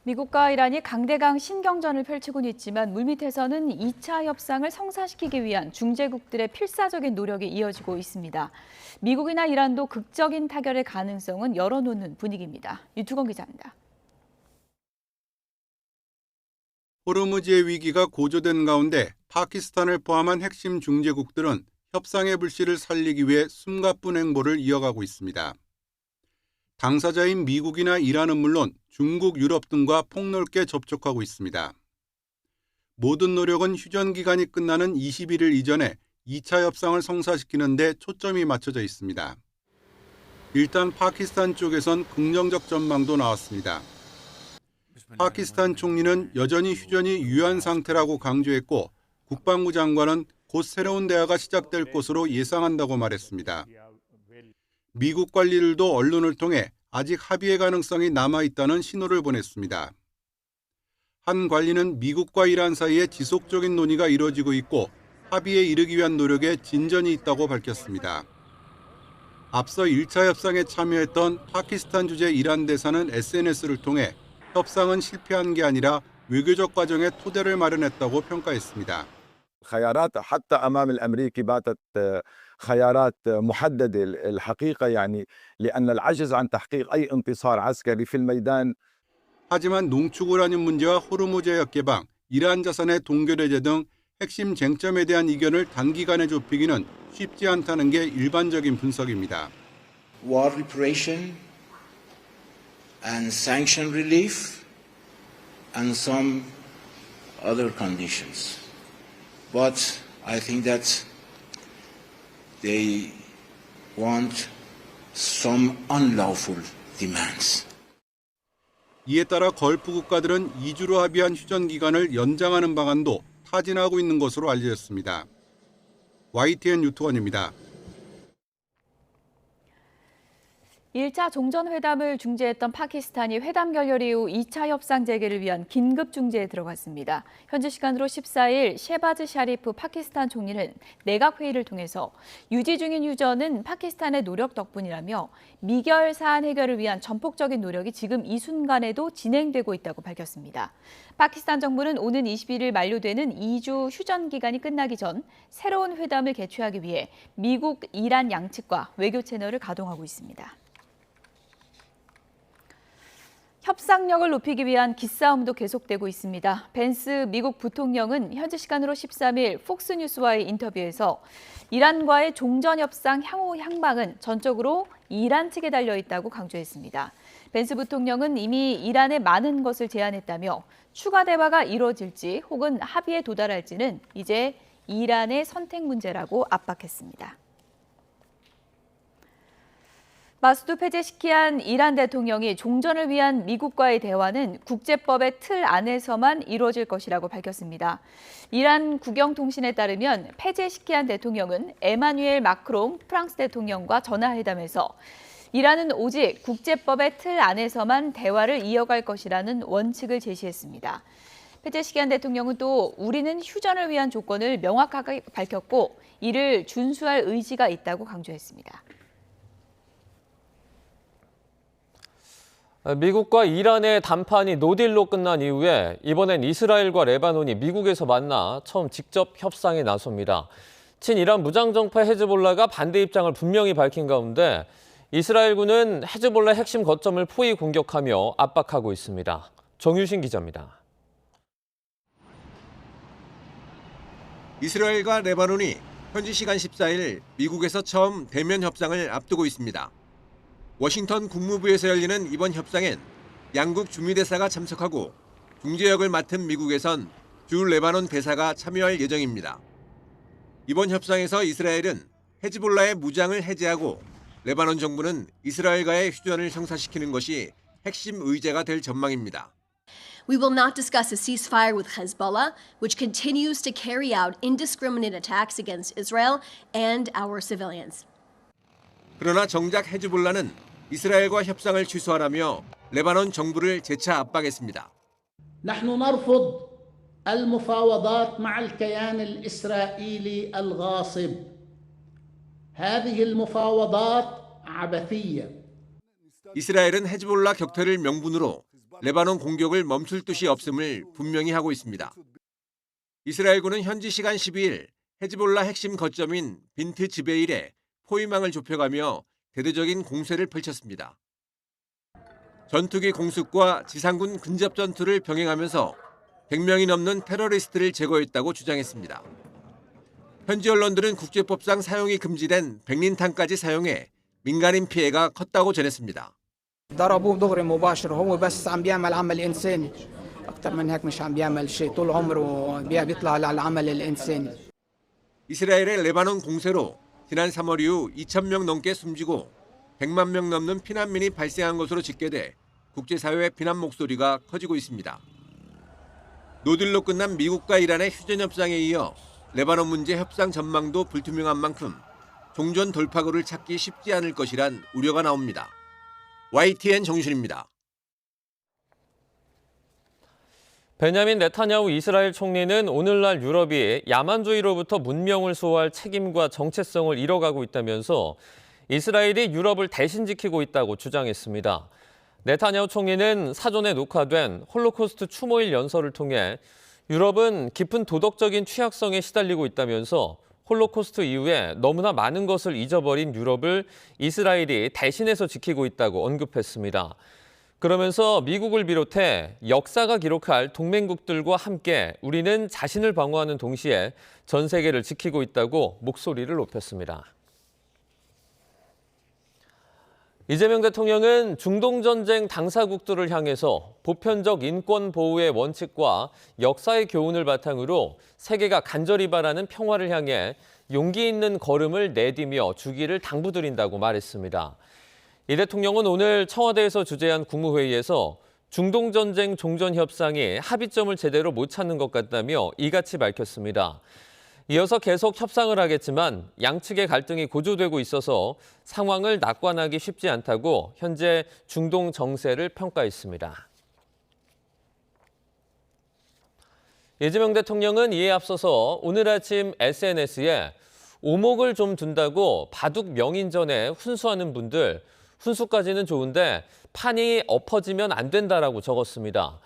미국과 이란이 강대강 신경전을 펼치고는 있지만 물밑에서는 2차 협상을 성사시키기 위한 중재국들의 필사적인 노력이 이어지고 있습니다. 미국이나 이란도 극적인 타결의 가능성은 열어놓는 분위기입니다. 유투건 기자입니다. 호르무즈의 위기가 고조된 가운데 파키스탄을 포함한 핵심 중재국들은 협상의 불씨를 살리기 위해 숨가쁜 행보를 이어가고 있습니다. 당사자인 미국이나 이란은 물론 중국, 유럽 등과 폭넓게 접촉하고 있습니다. 모든 노력은 휴전 기간이 끝나는 21일 이전에 2차 협상을 성사시키는 데 초점이 맞춰져 있습니다. 일단 파키스탄 쪽에선 긍정적 전망도 나왔습니다. 파키스탄 총리는 여전히 휴전이 유효한 상태라고 강조했고 국방부 장관은 곧 새로운 대화가 시작될 것으로 예상한다고 말했습니다. 미국 관리들도 언론을 통해 아직 합의의 가능성이 남아있다는 신호를 보냈습니다. 한 관리는 미국과 이란 사이에 지속적인 논의가 이루어지고 있고 합의에 이르기 위한 노력에 진전이 있다고 밝혔습니다. 앞서 1차 협상에 참여했던 파키스탄 주재 이란 대사는 SNS를 통해 협상은 실패한 게 아니라 외교적 과정에 토대를 마련했다고 평가했습니다. خيارات حتى أمام الأمريكي باتت خيارات محددة الحقيقة يعني لأن العجز عن تحقيق أي انتصار عسكري في الميدان. 하지만 농축 우라늄 문제와 호르무즈 해역 개방, 이란 자산의 동결 해제 등 핵심 쟁점에 대한 이견을 단기간에 좁히기는 쉽지 않다는 게 일반적인 분석입니다. War reparation and sanction relief and some other conditions. But I think that they want some unlawful demands. 이에 따라 걸프 국가들은 2주로 합의한 휴전 기간을 연장하는 방안도 타진하고 있는 것으로 알려졌습니다. YTN 유투원입니다. 1차 종전회담을 중재했던 파키스탄이 회담 결렬 이후 2차 협상 재개를 위한 긴급 중재에 들어갔습니다. 현지 시간으로 14일 셰바즈 샤리프 파키스탄 총리는 내각회의를 통해서 유지 중인 휴전은 파키스탄의 노력 덕분이라며 미결 사안 해결을 위한 전폭적인 노력이 지금 이 순간에도 진행되고 있다고 밝혔습니다. 파키스탄 정부는 오는 21일 만료되는 2주 휴전 기간이 끝나기 전 새로운 회담을 개최하기 위해 미국, 이란 양측과 외교 채널을 가동하고 있습니다. 협상력을 높이기 위한 기싸움도 계속되고 있습니다. 벤스 미국 부통령은 현지 시간으로 13일 폭스뉴스와의 인터뷰에서 이란과의 종전협상 향후 향방은 전적으로 이란 측에 달려있다고 강조했습니다. 벤스 부통령은 이미 이란에 많은 것을 제안했다며 추가 대화가 이루어질지 혹은 합의에 도달할지는 이제 이란의 선택 문제라고 압박했습니다. 마수드 페제시키안 이란 대통령이 종전을 위한 미국과의 대화는 국제법의 틀 안에서만 이루어질 것이라고 밝혔습니다. 이란 국영통신에 따르면 페제시키안 대통령은 에마뉘엘 마크롱 프랑스 대통령과 전화회담에서 이란은 오직 국제법의 틀 안에서만 대화를 이어갈 것이라는 원칙을 제시했습니다. 페제시키안 대통령은 또 우리는 휴전을 위한 조건을 명확하게 밝혔고 이를 준수할 의지가 있다고 강조했습니다. 미국과 이란의談판이 노딜로 끝난 이후에 이번엔 이스라엘과 레바논이 미국에서 만나 처음 직접 협상에 나섭니다. 친이란 무장정파 헤즈볼라가 반대 입장을 분명히 밝힌 가운데 이스라엘군은 헤즈볼라 핵심 거점을 포위 공격하며 압박하고 있습니다. 정유신 기자입니다. 이스라엘과 레바논이 현지 시간 14일 미국에서 처음 대면 협상을 앞두고 있습니다. 워싱턴 국무부에서 열리는 이번 협상엔 양국 주미대사가 참석하고 중재역을 맡은 미국에선 주 레바논 대사가 참여할 예정입니다. 이번 협상에서 이스라엘은 헤즈볼라의 무장을 해제하고 레바논 정부는 이스라엘과의 휴전을 성사시키는 것이 핵심 의제가 될 전망입니다. We will not discuss a ceasefire with Hezbollah, which continues to carry out indiscriminate attacks against Israel and our civilians. 그러나 정작 헤즈볼라는 이스라엘과 협상을 취소하라며 레바논 정부를 재차 압박했습니다. نحن نرفض المفاوضات مع الكيان الإسرائيلي الغاصب. هذه المفاوضات عبثية. 이스라엘은 헤즈볼라 격퇴를 명분으로 레바논 공격을 멈출 뜻이 없음을 분명히 하고 있습니다. 이스라엘군은 현지 시간 12일 헤즈볼라 핵심 거점인 빈트 지베일에 포위망을 좁혀가며 대대적인 공세를 펼쳤습니다. 전투기 공습과 지상군 근접 전투를 병행하면서 100명이 넘는 테러리스트를 제거했다고 주장했습니다. 현지 언론들은 국제법상 사용이 금지된 백린탄까지 사용해 민간인 피해가 컸다고 전했습니다. ضربوه دغري مباشر هو بس عم بيعمل عمل إنساني أكثر من هيك مش عم بيعمل شيء طول عمره بيطلع على العمل الإنساني. 이스라엘의 레바논 공세로 지난 3월 이후 2,000명 넘게 숨지고 100만 명 넘는 피난민이 발생한 것으로 집계돼 국제사회의 비난 목소리가 커지고 있습니다. 노딜로 끝난 미국과 이란의 휴전 협상에 이어 레바논 문제 협상 전망도 불투명한 만큼 종전 돌파구를 찾기 쉽지 않을 것이란 우려가 나옵니다. YTN 정준입니다. 베냐민 네타냐후 이스라엘 총리는 오늘날 유럽이 야만주의로부터 문명을 수호할 책임과 정체성을 잃어가고 있다면서 이스라엘이 유럽을 대신 지키고 있다고 주장했습니다. 네타냐후 총리는 사전에 녹화된 홀로코스트 추모일 연설을 통해 유럽은 깊은 도덕적인 취약성에 시달리고 있다면서 홀로코스트 이후에 너무나 많은 것을 잊어버린 유럽을 이스라엘이 대신해서 지키고 있다고 언급했습니다. 그러면서 미국을 비롯해 역사가 기록할 동맹국들과 함께 우리는 자신을 방어하는 동시에 전 세계를 지키고 있다고 목소리를 높였습니다. 이재명 대통령은 중동전쟁 당사국들을 향해서 보편적 인권 보호의 원칙과 역사의 교훈을 바탕으로 세계가 간절히 바라는 평화를 향해 용기 있는 걸음을 내디며 주기를 당부드린다고 말했습니다. 이 대통령은 오늘 청와대에서 주재한 국무회의에서 중동전쟁 종전 협상이 합의점을 제대로 못 찾는 것 같다며 이같이 밝혔습니다. 이어서 계속 협상을 하겠지만 양측의 갈등이 고조되고 있어서 상황을 낙관하기 쉽지 않다고 현재 중동 정세를 평가했습니다. 이재명 대통령은 이에 앞서서 오늘 아침 SNS에 오목을 좀 둔다고 바둑 명인전에 훈수하는 분들, 훈수까지는 좋은데 판이 엎어지면 안 된다라고 적었습니다.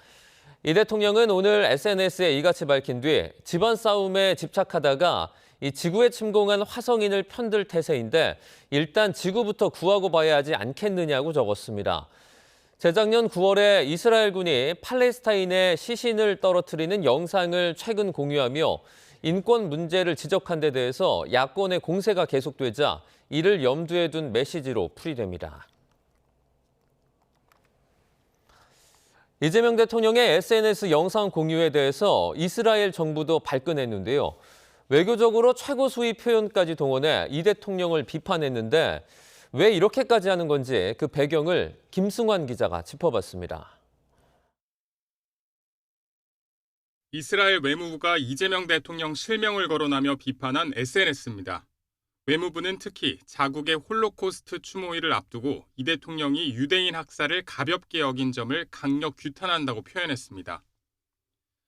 이 대통령은 오늘 SNS에 이같이 밝힌 뒤 집안 싸움에 집착하다가 이 지구에 침공한 화성인을 편들 태세인데 일단 지구부터 구하고 봐야 하지 않겠느냐고 적었습니다. 재작년 9월에 이스라엘군이 팔레스타인의 시신을 떨어뜨리는 영상을 최근 공유하며 인권 문제를 지적한 데 대해서 야권의 공세가 계속되자 이를 염두에 둔 메시지로 풀이됩니다. 이재명 대통령의 SNS 영상 공유에 대해서 이스라엘 정부도 발끈했는데요. 외교적으로 최고 수위 표현까지 동원해 이 대통령을 비판했는데 왜 이렇게까지 하는 건지 그 배경을 김승환 기자가 짚어봤습니다. 이스라엘 외무부가 이재명 대통령 실명을 거론하며 비판한 SNS입니다. 외무부는 특히 자국의 홀로코스트 추모일을 앞두고 이 대통령이 유대인 학살을 가볍게 여긴 점을 강력 규탄한다고 표현했습니다.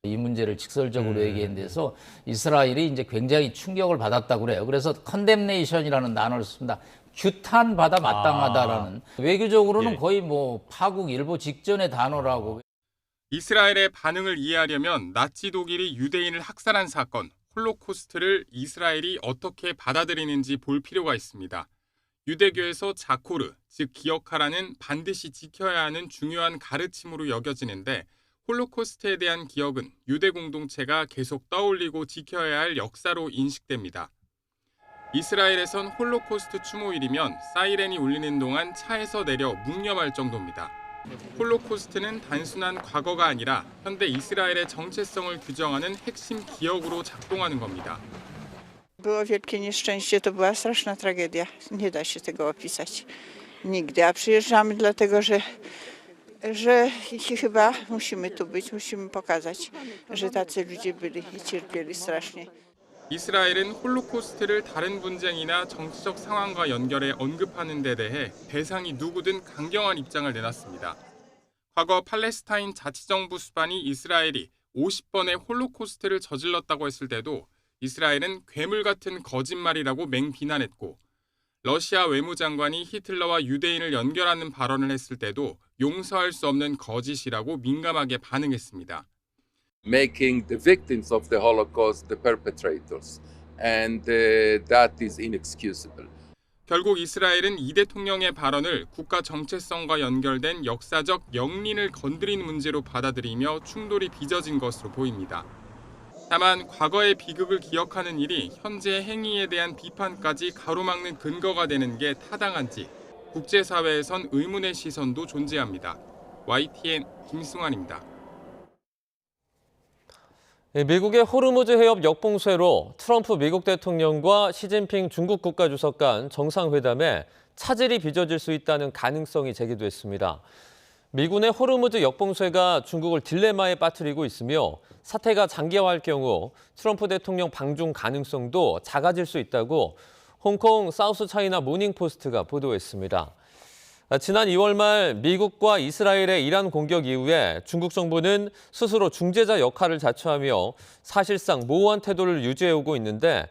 이 문제를 직설적으로 얘기한 데서 이스라엘이 이제 굉장히 충격을 받았다고 그래요. 그래서 컨뎀네이션이라는 단어를 씁니다. 규탄받아 마땅하다라는. 외교적으로는 거의 뭐 파국 일보 직전의 단어라고. 이스라엘의 반응을 이해하려면 나치 독일이 유대인을 학살한 사건, 홀로코스트를 이스라엘이 어떻게 받아들이는지 볼 필요가 있습니다. 유대교에서 자코르, 즉 기억하라는 반드시 지켜야 하는 중요한 가르침으로 여겨지는데 홀로코스트에 대한 기억은 유대 공동체가 계속 떠올리고 지켜야 할 역사로 인식됩니다. 이스라엘에선 홀로코스트 추모일이면 사이렌이 울리는 동안 차에서 내려 묵념할 정도입니다. 홀로코스트는 단순한 과거가 아니라 현대 이스라엘의 정체성을 규정하는 핵심 기억으로 작동하는 겁니다. Było wielkie nieszczęście, to była straszna tragedia. Nie da się tego opisać nigdy. A przyjeżdżamy dlatego, że chyba musimy tu być, musimy pokazać, że tacy ludzie byli i cierpieli strasznie. 이스라엘은 홀로코스트를 다른 분쟁이나 정치적 상황과 연결해 언급하는 데 대해 대상이 누구든 강경한 입장을 내놨습니다. 과거 팔레스타인 자치정부 수반이 이스라엘이 50번의 홀로코스트를 저질렀다고 했을 때도 이스라엘은 괴물 같은 거짓말이라고 맹비난했고, 러시아 외무장관이 히틀러와 유대인을 연결하는 발언을 했을 때도 용서할 수 없는 거짓이라고 민감하게 반응했습니다. Making the victims of the Holocaust the perpetrators, and that is inexcusable. 결국 이스라엘은 이 대통령의 발언을 국가 정체성과 연결된 역사적 영린을 건드린 문제로 받아들이며 충돌이 빚어진 것으로 보입니다. 다만 과거의 비극을 기억하는 일이 현재의 행위에 대한 비판까지 가로막는 근거가 되는 게 타당한지 국제사회에선 의문의 시선도 존재합니다. YTN 김승환입니다. 미국의 호르무즈 해협 역봉쇄로 트럼프 미국 대통령과 시진핑 중국 국가주석 간 정상회담에 차질이 빚어질 수 있다는 가능성이 제기됐습니다. 미군의 호르무즈 역봉쇄가 중국을 딜레마에 빠뜨리고 있으며 사태가 장기화할 경우 트럼프 대통령 방중 가능성도 작아질 수 있다고 홍콩 사우스 차이나 모닝포스트가 보도했습니다. 지난 2월 말 미국과 이스라엘의 이란 공격 이후에 중국 정부는 스스로 중재자 역할을 자처하며 사실상 모호한 태도를 유지해오고 있는데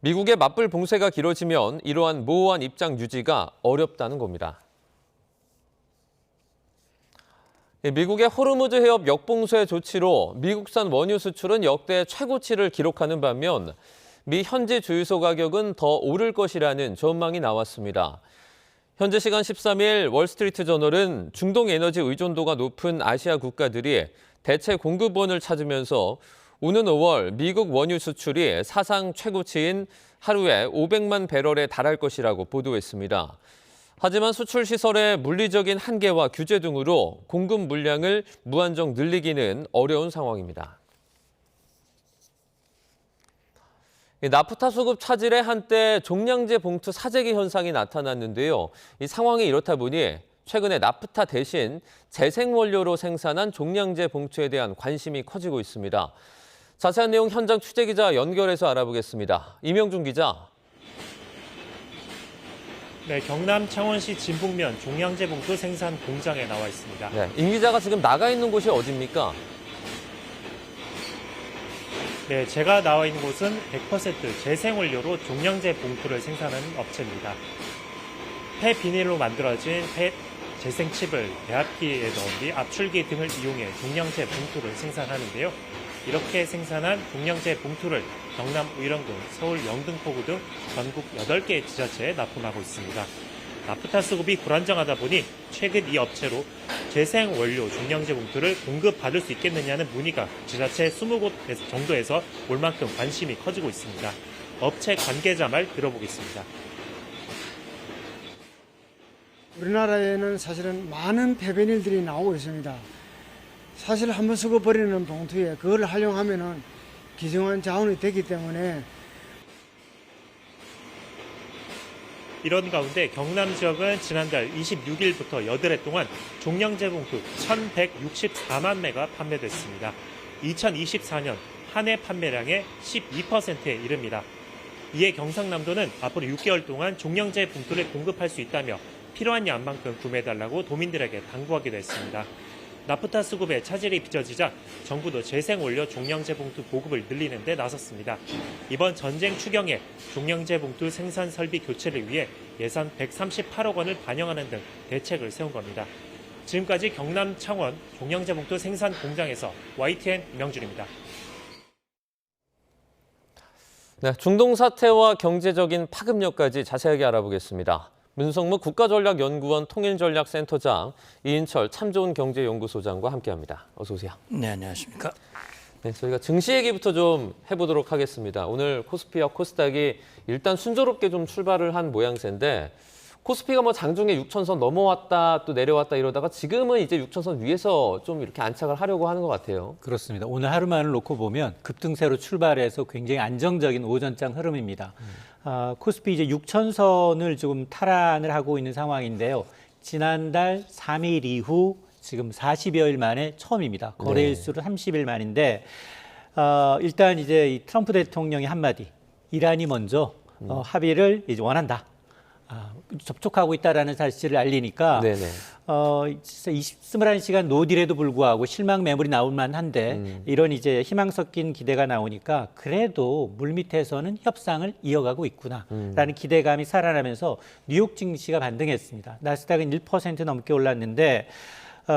미국의 맞불 봉쇄가 길어지면 이러한 모호한 입장 유지가 어렵다는 겁니다. 미국의 호르무즈 해협 역봉쇄 조치로 미국산 원유 수출은 역대 최고치를 기록하는 반면 미 현지 주유소 가격은 더 오를 것이라는 전망이 나왔습니다. 현재 시간 13일 월스트리트 저널은 중동 에너지 의존도가 높은 아시아 국가들이 대체 공급원을 찾으면서 오는 5월 미국 원유 수출이 사상 최고치인 하루에 500만 배럴에 달할 것이라고 보도했습니다. 하지만 수출 시설의 물리적인 한계와 규제 등으로 공급 물량을 무한정 늘리기는 어려운 상황입니다. 나프타 수급 차질에 한때 종량제 봉투 사재기 현상이 나타났는데요. 이 상황이 이렇다 보니 최근에 나프타 대신 재생원료로 생산한 종량제 봉투에 대한 관심이 커지고 있습니다. 자세한 내용 현장 취재기자 연결해서 알아보겠습니다. 이명준 기자. 네, 경남 창원시 진북면 종량제 봉투 생산 공장에 나와 있습니다. 네, 임 기자가 지금 나가 있는 곳이 어디입니까? 네, 제가 나와 있는 곳은 100% 재생원료로 종량제 봉투를 생산하는 업체입니다. 폐비닐로 만들어진 재생칩을 배합기에 넣은 뒤 압출기 등을 이용해 종량제 봉투를 생산하는데요. 이렇게 생산한 종량제 봉투를 경남 의령군, 서울 영등포구 등 전국 8개 지자체에 납품하고 있습니다. 나프타 수급이 불안정하다 보니 최근 이 업체로 재생원료 종량제 봉투를 공급받을 수 있겠느냐는 문의가 지자체 20곳 정도에서 올 만큼 관심이 커지고 있습니다. 업체 관계자 말 들어보겠습니다. 우리나라에는 사실은 많은 폐비닐들이 나오고 있습니다. 사실 한번 쓰고 버리는 봉투에 그걸 활용하면은 기증한 자원이 되기 때문에 이런 가운데 경남 지역은 지난달 26일부터 8해 동안 종량제 봉투 1,164만 매가 판매됐습니다. 2024년 한 해 판매량의 12%에 이릅니다. 이에 경상남도는 앞으로 6개월 동안 종량제 봉투를 공급할 수 있다며 필요한 양만큼 구매해달라고 도민들에게 당부하기도 했습니다. 나프타 수급에 차질이 빚어지자 정부도 재생원료 종량제 봉투 보급을 늘리는 데 나섰습니다. 이번 전쟁 추경에 종량제 봉투 생산 설비 교체를 위해 예산 138억 원을 반영하는 등 대책을 세운 겁니다. 지금까지 경남 창원 종량제 봉투 생산 공장에서 YTN 이명준입니다. 네, 중동 사태와 경제적인 파급력까지 자세하게 알아보겠습니다. 문성무 국가전략연구원 통일전략센터장, 이인철 참좋은경제연구소장과 함께합니다. 어서 오세요. 네, 안녕하십니까. 네, 저희가 증시 얘기부터 좀 해보도록 하겠습니다. 오늘 코스피와 코스닥이 일단 순조롭게 좀 출발을 한 모양새인데 코스피가 뭐 장중에 6천선 넘어왔다 또 내려왔다 이러다가 지금은 이제 6천선 위에서 좀 이렇게 안착을 하려고 하는 것 같아요. 그렇습니다. 오늘 하루만을 놓고 보면 급등세로 출발해서 굉장히 안정적인 오전장 흐름입니다. 코스피 이제 6천선을 지금 탈환을 하고 있는 상황인데요. 지난달 3일 이후 지금 40여일 만에 처음입니다. 거래일수로 30일 만인데 일단 이제 이 트럼프 대통령의 한마디, 이란이 먼저 합의를 이제 원한다. 접촉하고 있다라는 사실을 알리니까 21시간 노딜에도 불구하고 실망 매물이 나올 만한데 이런 이제 희망 섞인 기대가 나오니까 그래도 물밑에서는 협상을 이어가고 있구나라는 기대감이 살아나면서 뉴욕 증시가 반등했습니다. 나스닥은 1% 넘게 올랐는데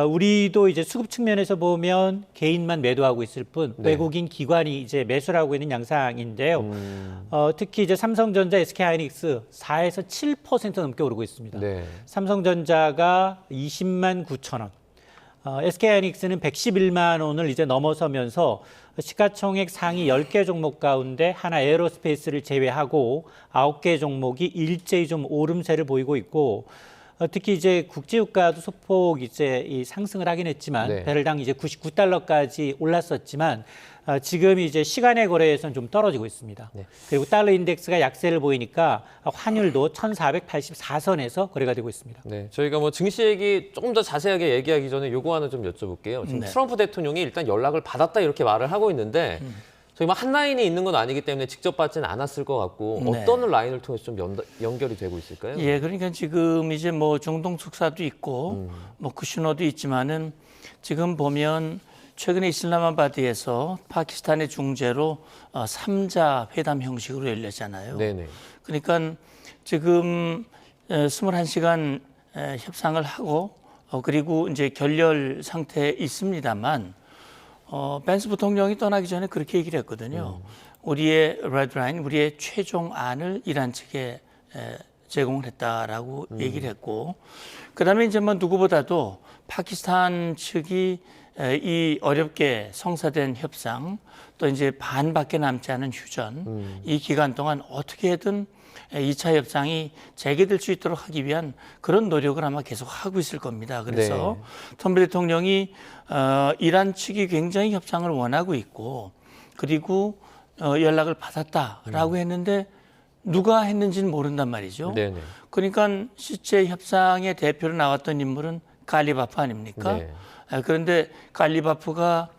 우리도 이제 수급 측면에서 보면 개인만 매도하고 있을 뿐 외국인 기관이 이제 매수를 하고 있는 양상인데요. 특히 이제 삼성전자, SK하이닉스 4에서 7% 넘게 오르고 있습니다. 삼성전자가 20만 9천 원, SK하이닉스는 111만 원을 이제 넘어서면서 시가총액 상위 10개 종목 가운데 하나 에어로스페이스를 제외하고 9개 종목이 일제히 좀 오름세를 보이고 있고 특히 이제 국제유가도 소폭 이제 이 상승을 하긴 했지만 배럴당 이제 99달러까지 올랐었지만 지금 이제 시간의 거래에서는 좀 떨어지고 있습니다. 그리고 달러 인덱스가 약세를 보이니까 환율도 1,484선에서 거래가 되고 있습니다. 네, 저희가 뭐 증시 얘기 조금 더 자세하게 얘기하기 전에 요거 하나 좀 여쭤볼게요. 지금 트럼프 대통령이 일단 연락을 받았다 이렇게 말을 하고 있는데 저희 뭐 한 라인이 있는 건 아니기 때문에 직접 받지는 않았을 것 같고 어떤 라인을 통해서 좀 연결이 되고 있을까요? 예, 그러니까 지금 이제 뭐 중동 특사도 있고 뭐 쿠시너도 있지만은 지금 보면 최근에 이슬라마바드에서 파키스탄의 중재로 3자 회담 형식으로 열렸잖아요. 그러니까 지금 21시간 협상을 하고 그리고 이제 결렬 상태에 있습니다만 벤스 부통령이 떠나기 전에 그렇게 얘기를 했거든요. 우리의 레드라인, 우리의 최종안을 이란 측에 제공을 했다라고 얘기를 했고 그다음에 이제 뭐 누구보다도 파키스탄 측이 이 어렵게 성사된 협상 또 이제 반밖에 남지 않은 휴전 이 기간 동안 어떻게든 2차 협상이 재개될 수 있도록 하기 위한 그런 노력을 아마 계속 하고 있을 겁니다. 그래서 트럼프 대통령이 이란 측이 굉장히 협상을 원하고 있고 그리고 연락을 받았다라고 했는데 누가 했는지는 모른단 말이죠. 그러니까 실제 협상의 대표로 나왔던 인물은 갈리바프 아닙니까? 그런데 갈리바프가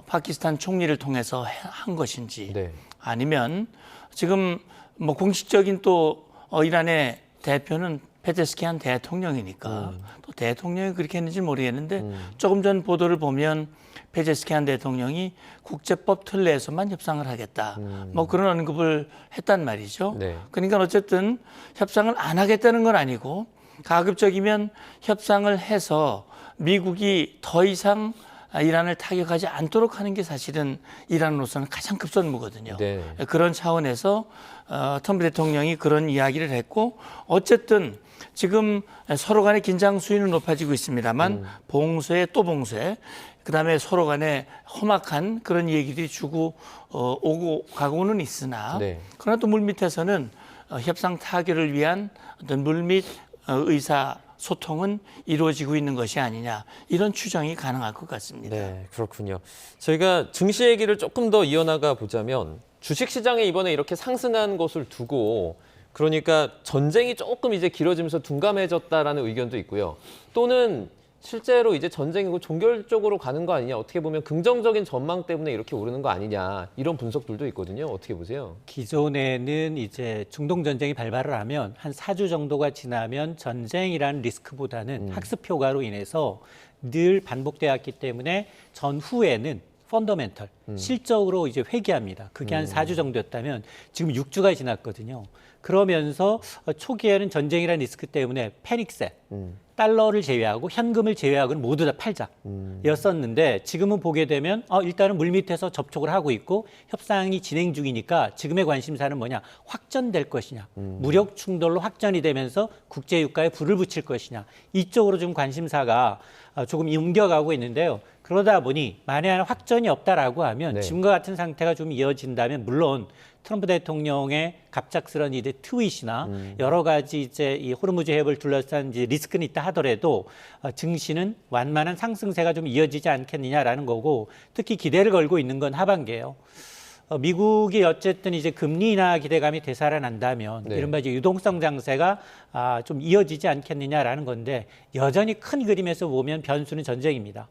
파키스탄 총리를 통해서 한 것인지 아니면 지금 뭐 공식적인 또 이란의 대표는 페제스키안 대통령이니까 또 대통령이 그렇게 했는지 모르겠는데 조금 전 보도를 보면 페제스키안 대통령이 국제법 틀 내에서만 협상을 하겠다. 뭐 그런 언급을 했단 말이죠. 그러니까 어쨌든 협상을 안 하겠다는 건 아니고 가급적이면 협상을 해서 미국이 더 이상 이란을 타격하지 않도록 하는 게 사실은 이란으로서는 가장 급선무거든요. 그런 차원에서 트럼프 대통령이 그런 이야기를 했고 어쨌든 지금 서로 간의 긴장 수위는 높아지고 있습니다만 봉쇄 또 봉쇄 그다음에 서로 간에 험악한 그런 얘기들이 주고 오고 가고는 있으나 그러나 또 물밑에서는 협상 타결을 위한 어떤 물밑 의사 소통은 이루어지고 있는 것이 아니냐 이런 추정이 가능할 것 같습니다. 네, 그렇군요. 저희가 증시 얘기를 조금 더 이어나가 보자면 주식시장에 이번에 이렇게 상승한 것을 두고 그러니까 전쟁이 조금 이제 길어지면서 둔감해졌다라는 의견도 있고요. 또는 실제로 이제 전쟁이고 종결 쪽으로 가는 거 아니냐. 어떻게 보면 긍정적인 전망 때문에 이렇게 오르는 거 아니냐. 이런 분석들도 있거든요. 어떻게 보세요? 기존에는 이제 중동 전쟁이 발발을 하면 한 4주 정도가 지나면 전쟁이라는 리스크보다는 학습 효과로 인해서 늘 반복되었기 때문에 전후에는 펀더멘털, 실적으로 이제 회귀합니다. 그게 한 4주 정도였다면 지금 6주가 지났거든요. 그러면서 초기에는 전쟁이라는 리스크 때문에 패닉세, 달러를 제외하고 현금을 제외하고는 모두 다 팔자였었는데 지금은 보게 되면 일단은 물밑에서 접촉을 하고 있고 협상이 진행 중이니까 지금의 관심사는 뭐냐, 확전될 것이냐, 무력 충돌로 확전이 되면서 국제유가에 불을 붙일 것이냐, 이쪽으로 좀 관심사가 조금 옮겨가고 있는데요. 그러다 보니 만에 하나 확전이 없다라고 하면 지금과 같은 상태가 좀 이어진다면 물론 트럼프 대통령의 갑작스런 이제 트윗이나 여러 가지 이제 이 호르무즈 해협을 둘러싼 이제 리스크는 있다 하더라도 증시는 완만한 상승세가 좀 이어지지 않겠느냐라는 거고, 특히 기대를 걸고 있는 건 하반기예요. 미국이 어쨌든 이제 금리 인하 기대감이 되살아난다면 이른바 이제 유동성 장세가 좀 이어지지 않겠느냐라는 건데, 여전히 큰 그림에서 보면 변수는 전쟁입니다.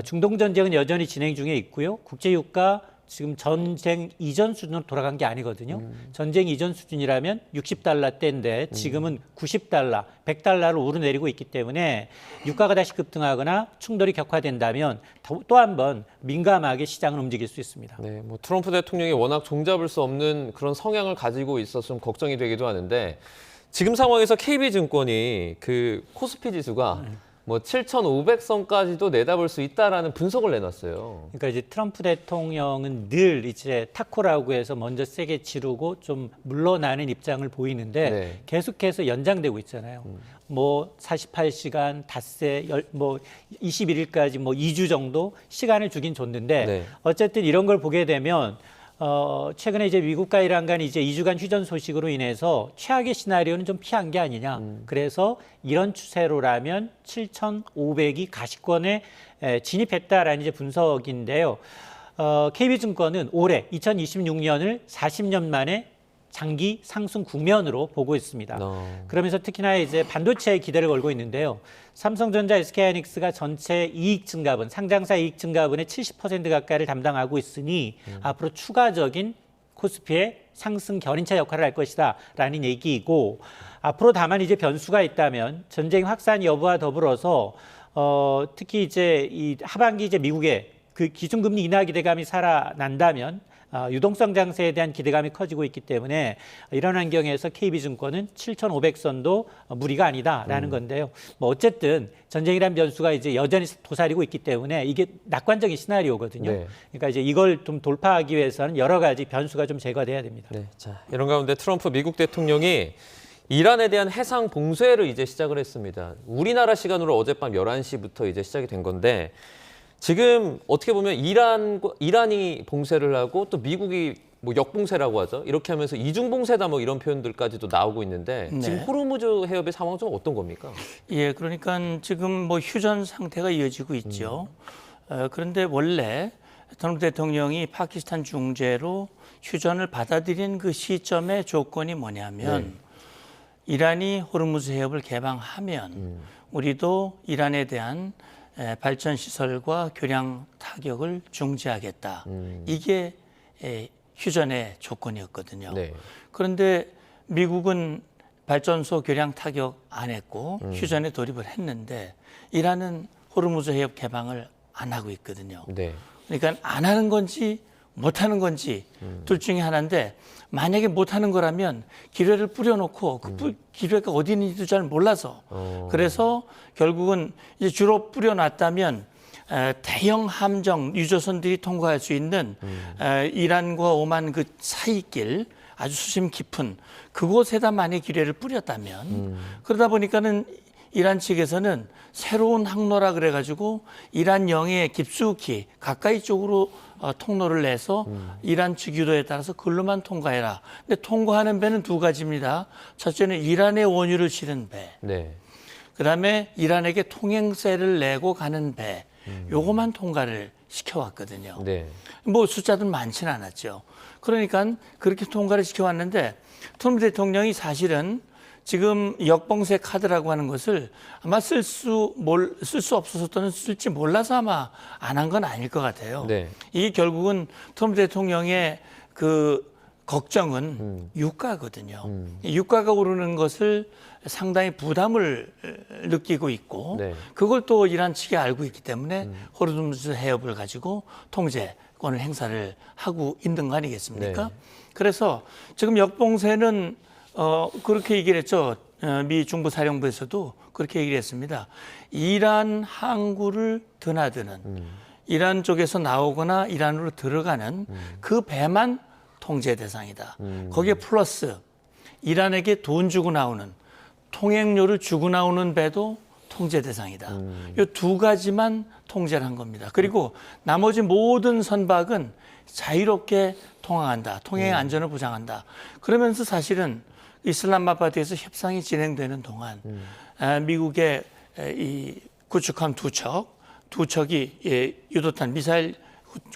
중동 전쟁은 여전히 진행 중에 있고요. 국제유가 지금 전쟁 이전 수준으로 돌아간 게 아니거든요. 전쟁 이전 수준이라면 60달러대인데 지금은 90달러, 100달러로 오르내리고 있기 때문에 유가가 다시 급등하거나 충돌이 격화된다면 또 한 번 민감하게 시장을 움직일 수 있습니다. 네, 뭐 트럼프 대통령이 워낙 종잡을 수 없는 그런 성향을 가지고 있어서 좀 걱정이 되기도 하는데, 지금 상황에서 KB증권이 그 코스피 지수가 뭐 7,500선까지도 내다볼 수 있다라는 분석을 내놨어요. 그러니까 이제 트럼프 대통령은 늘 이제 타코라고 해서 먼저 세게 지르고 좀 물러나는 입장을 보이는데 계속해서 연장되고 있잖아요. 뭐 48시간, 닷새, 뭐 21일까지 뭐 2주 정도 시간을 주긴 줬는데 어쨌든 이런 걸 보게 되면 최근에 이제 미국과 이란 간 이제 2주간 휴전 소식으로 인해서 최악의 시나리오는 좀 피한 게 아니냐. 그래서 이런 추세로라면 7,500이 가시권에 진입했다라는 이제 분석인데요. KB증권은 올해 2026년을 40년 만에 장기 상승 국면으로 보고 있습니다. 그러면서 특히나 이제 반도체에 기대를 걸고 있는데요. 삼성전자, SK하이닉스가 전체 이익 증가분, 상장사 이익 증가분의 70% 가까이를 담당하고 있으니 앞으로 추가적인 코스피의 상승 견인차 역할을 할 것이다 라는 얘기이고, 앞으로 다만 이제 변수가 있다면 전쟁 확산 여부와 더불어서 특히 이제 이 하반기 이제 미국의 그 기준금리 인하 기대감이 살아난다면 유동성 장세에 대한 기대감이 커지고 있기 때문에 이런 환경에서 KB증권은 7,500선도 무리가 아니다라는 건데요. 뭐 어쨌든 전쟁이란 변수가 이제 여전히 도사리고 있기 때문에 이게 낙관적인 시나리오거든요. 그러니까 이제 이걸 좀 돌파하기 위해서는 여러 가지 변수가 좀 제거돼야 됩니다. 자, 이런 가운데 트럼프 미국 대통령이 이란에 대한 해상 봉쇄를 이제 시작을 했습니다. 우리나라 시간으로 어젯밤 11시부터 이제 시작이 된 건데, 지금 어떻게 보면 이란이 봉쇄를 하고 또 미국이 뭐 역봉쇄라고 하죠. 이렇게 하면서 이중봉쇄다 뭐 이런 표현들까지도 나오고 있는데, 지금 호르무즈 해협의 상황은 좀 어떤 겁니까? 예, 그러니까 지금 뭐 휴전 상태가 이어지고 있죠. 그런데 원래 트럼프 대통령이 파키스탄 중재로 휴전을 받아들인 그 시점의 조건이 뭐냐면 이란이 호르무즈 해협을 개방하면 우리도 이란에 대한 발전 시설과 교량 타격을 중지하겠다. 이게 휴전의 조건이었거든요. 그런데 미국은 발전소 교량 타격 안 했고 휴전에 돌입을 했는데 이란은 호르무즈 해협 개방을 안 하고 있거든요. 그러니까 안 하는 건지 못 하는 건지 둘 중에 하나인데, 만약에 못 하는 거라면 기뢰를 뿌려놓고 그 기뢰가 어디 있는지도 잘 몰라서 그래서 결국은 이제 주로 뿌려놨다면 대형 함정 유조선들이 통과할 수 있는 이란과 오만 그 사이길 아주 수심 깊은 그곳에다 만약 기뢰를 뿌렸다면 그러다 보니까는 이란 측에서는 새로운 항로라 그래가지고 이란 영해에 깊숙이 가까이 쪽으로 통로를 내서 이란 측 유도에 따라서 그걸로만 통과해라. 근데 통과하는 배는 두 가지입니다. 첫째는 이란의 원유를 실은 배. 그다음에 이란에게 통행세를 내고 가는 배. 요것만 통과를 시켜왔거든요. 뭐 숫자도 많지는 않았죠. 그러니까 그렇게 통과를 시켜왔는데 트럼프 대통령이 사실은 지금 역봉쇄 카드라고 하는 것을 아마 쓸 수 없어서 또는 쓸지 몰라서 아마 안 한 건 아닐 것 같아요. 이게 결국은 트럼프 대통령의 그 걱정은 유가거든요. 유가가 오르는 것을 상당히 부담을 느끼고 있고 그걸 또 이란 측이 알고 있기 때문에 호르무즈 해협을 가지고 통제권을 행사를 하고 있는 거 아니겠습니까? 그래서 지금 역봉쇄는 그렇게 얘기를 했죠. 미 중부사령부에서도 그렇게 얘기를 했습니다. 이란 항구를 드나드는 이란 쪽에서 나오거나 이란으로 들어가는 그 배만 통제 대상이다. 거기에 플러스 이란에게 돈 주고 나오는 통행료를 주고 나오는 배도 통제 대상이다. 이 두 가지만 통제를 한 겁니다. 그리고 나머지 모든 선박은 자유롭게 통항한다. 통행의 안전을 보장한다. 그러면서 사실은 이슬람마바드에서 협상이 진행되는 동안 미국의 이 구축함 두 척이 유도탄 미사일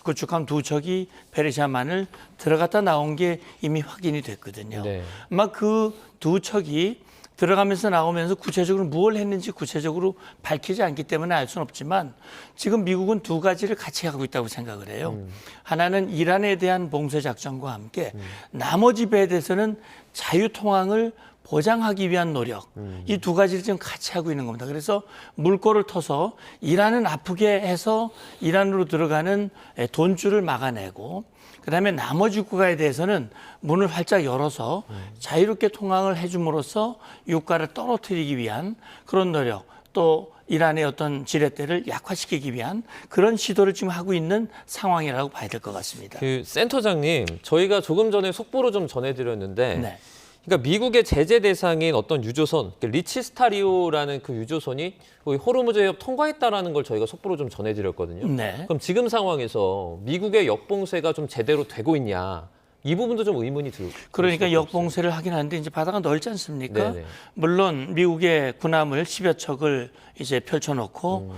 구축함 두 척이 페르시아만을 들어갔다 나온 게 이미 확인이 됐거든요. 네. 아마 그 두 척이 들어가면서 나오면서 구체적으로 무엇을 했는지 구체적으로 밝히지 않기 때문에 알 수는 없지만 지금 미국은 두 가지를 같이 하고 있다고 생각을 해요. 하나는 이란에 대한 봉쇄 작전과 함께 나머지 배에 대해서는 자유통항을 보장하기 위한 노력, 이 두 가지를 지금 같이 하고 있는 겁니다. 그래서 물꼬를 터서 이란은 아프게 해서 이란으로 들어가는 돈줄을 막아내고 그다음에 나머지 국가에 대해서는 문을 활짝 열어서 자유롭게 통항을 해줌으로써 유가를 떨어뜨리기 위한 그런 노력, 또 이란의 어떤 지렛대를 약화시키기 위한 그런 시도를 지금 하고 있는 상황이라고 봐야 될 것 같습니다. 그 센터장님, 저희가 조금 전에 속보로 좀 전해드렸는데 네. 그러니까 미국의 제재 대상인 어떤 유조선, 리치스타리오라는 그 유조선이 호르무즈 해협 통과했다라는 걸 저희가 속보로 좀 전해드렸거든요. 네. 그럼 지금 상황에서 미국의 역봉쇄가 좀 제대로 되고 있냐? 이 부분도 좀 의문이 들고. 그러니까 역봉쇄를 하긴 하는데 이제 바다가 넓지 않습니까? 네네. 물론 미국의 군함을 10여 척을 이제 펼쳐놓고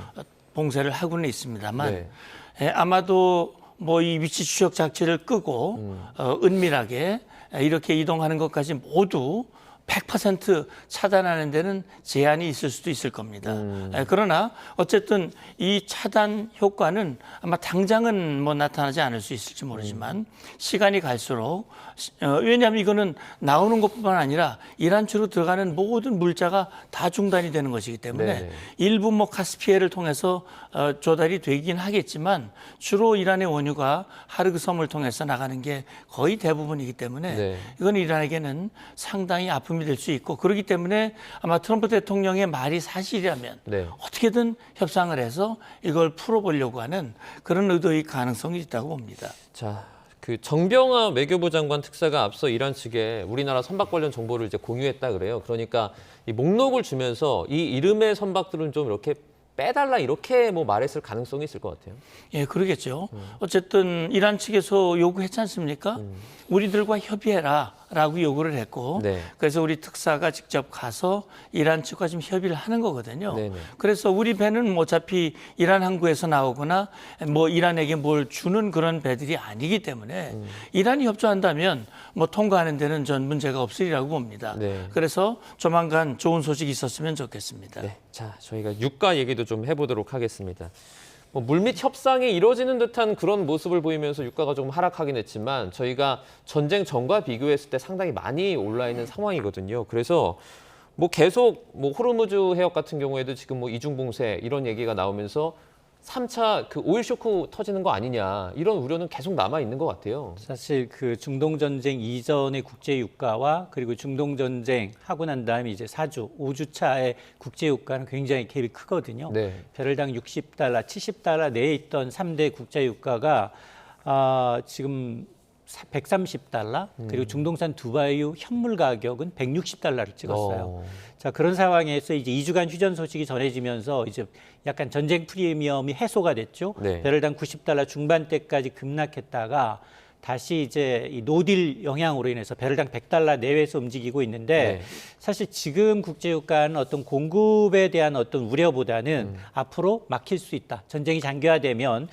봉쇄를 하고는 있습니다만 네. 아마도 뭐 이 위치 추적 장치를 끄고 은밀하게 이렇게 이동하는 것까지 모두 100% 차단하는 데는 제한이 있을 수도 있을 겁니다. 그러나 어쨌든 이 차단 효과는 아마 당장은 뭐 나타나지 않을 수 있을지 모르지만 시간이 갈수록 왜냐하면 이거는 나오는 것뿐만 아니라 이란 주로 들어가는 모든 물자가 다 중단이 되는 것이기 때문에 네네. 일부 뭐 카스피해를 통해서 조달이 되긴 하겠지만 주로 이란의 원유가 하르그 섬을 통해서 나가는 게 거의 대부분이기 때문에 네. 이건 이란에게는 상당히 아픔이 될 수 있고 그렇기 때문에 아마 트럼프 대통령의 말이 사실이라면 네. 어떻게든 협상을 해서 이걸 풀어보려고 하는 그런 의도의 가능성이 있다고 봅니다. 자, 그 정병화 외교부 장관 특사가 앞서 이란 측에 우리나라 선박 관련 정보를 이제 공유했다 그래요. 그러니까 이 목록을 주면서 이 이름의 선박들은 좀 이렇게 빼달라 이렇게 뭐 말했을 가능성이 있을 것 같아요. 예, 그러겠죠. 어쨌든 이란 측에서 요구했지 않습니까? 우리들과 협의해라라고 요구를 했고 네. 그래서 우리 특사가 직접 가서 이란 측과 지금 협의를 하는 거거든요. 네네. 그래서 우리 배는 어차피 이란 항구에서 나오거나 뭐 이란에게 뭘 주는 그런 배들이 아니기 때문에 이란이 협조한다면 뭐 통과하는 데는 전 문제가 없으리라고 봅니다. 네. 그래서 조만간 좋은 소식이 있었으면 좋겠습니다. 네, 자 저희가 유가 얘기도 좀 해보도록 하겠습니다. 뭐 물밑 협상이 이루어지는 듯한 그런 모습을 보이면서 유가가 조금 하락하긴 했지만 저희가 전쟁 전과 비교했을 때 상당히 많이 올라 있는 상황이거든요. 그래서 뭐 계속 뭐 호르무즈 해협 같은 경우에도 지금 뭐 이중 봉쇄 이런 얘기가 나오면서 3차 그 오일 쇼크 터지는 거 아니냐 이런 우려는 계속 남아 있는 것 같아요. 사실 그 중동 전쟁 이전의 국제 유가와 그리고 중동 전쟁 하고 난 다음에 이제 4주, 5주 차의 국제 유가는 굉장히 갭이 크거든요. 네. 배럴당 60달러, 70달러 내에 있던 3대 국제 유가가 지금 130달러 그리고 중동산 두바이유 현물 가격은 160달러를 찍었어요. 자, 그런 상황에서 이제 2주간 휴전 소식이 전해지면서 이제 약간 전쟁 프리미엄이 해소가 됐죠. 네. 배럴당 90달러 중반대까지 급락했다가 다시 이제 이 노딜 영향으로 인해서 배럴당 100달러 내외에서 움직이고 있는데 네. 사실 지금 국제유가는 어떤 공급에 대한 어떤 우려보다는 앞으로 막힐 수 있다. 전쟁이 장기화되면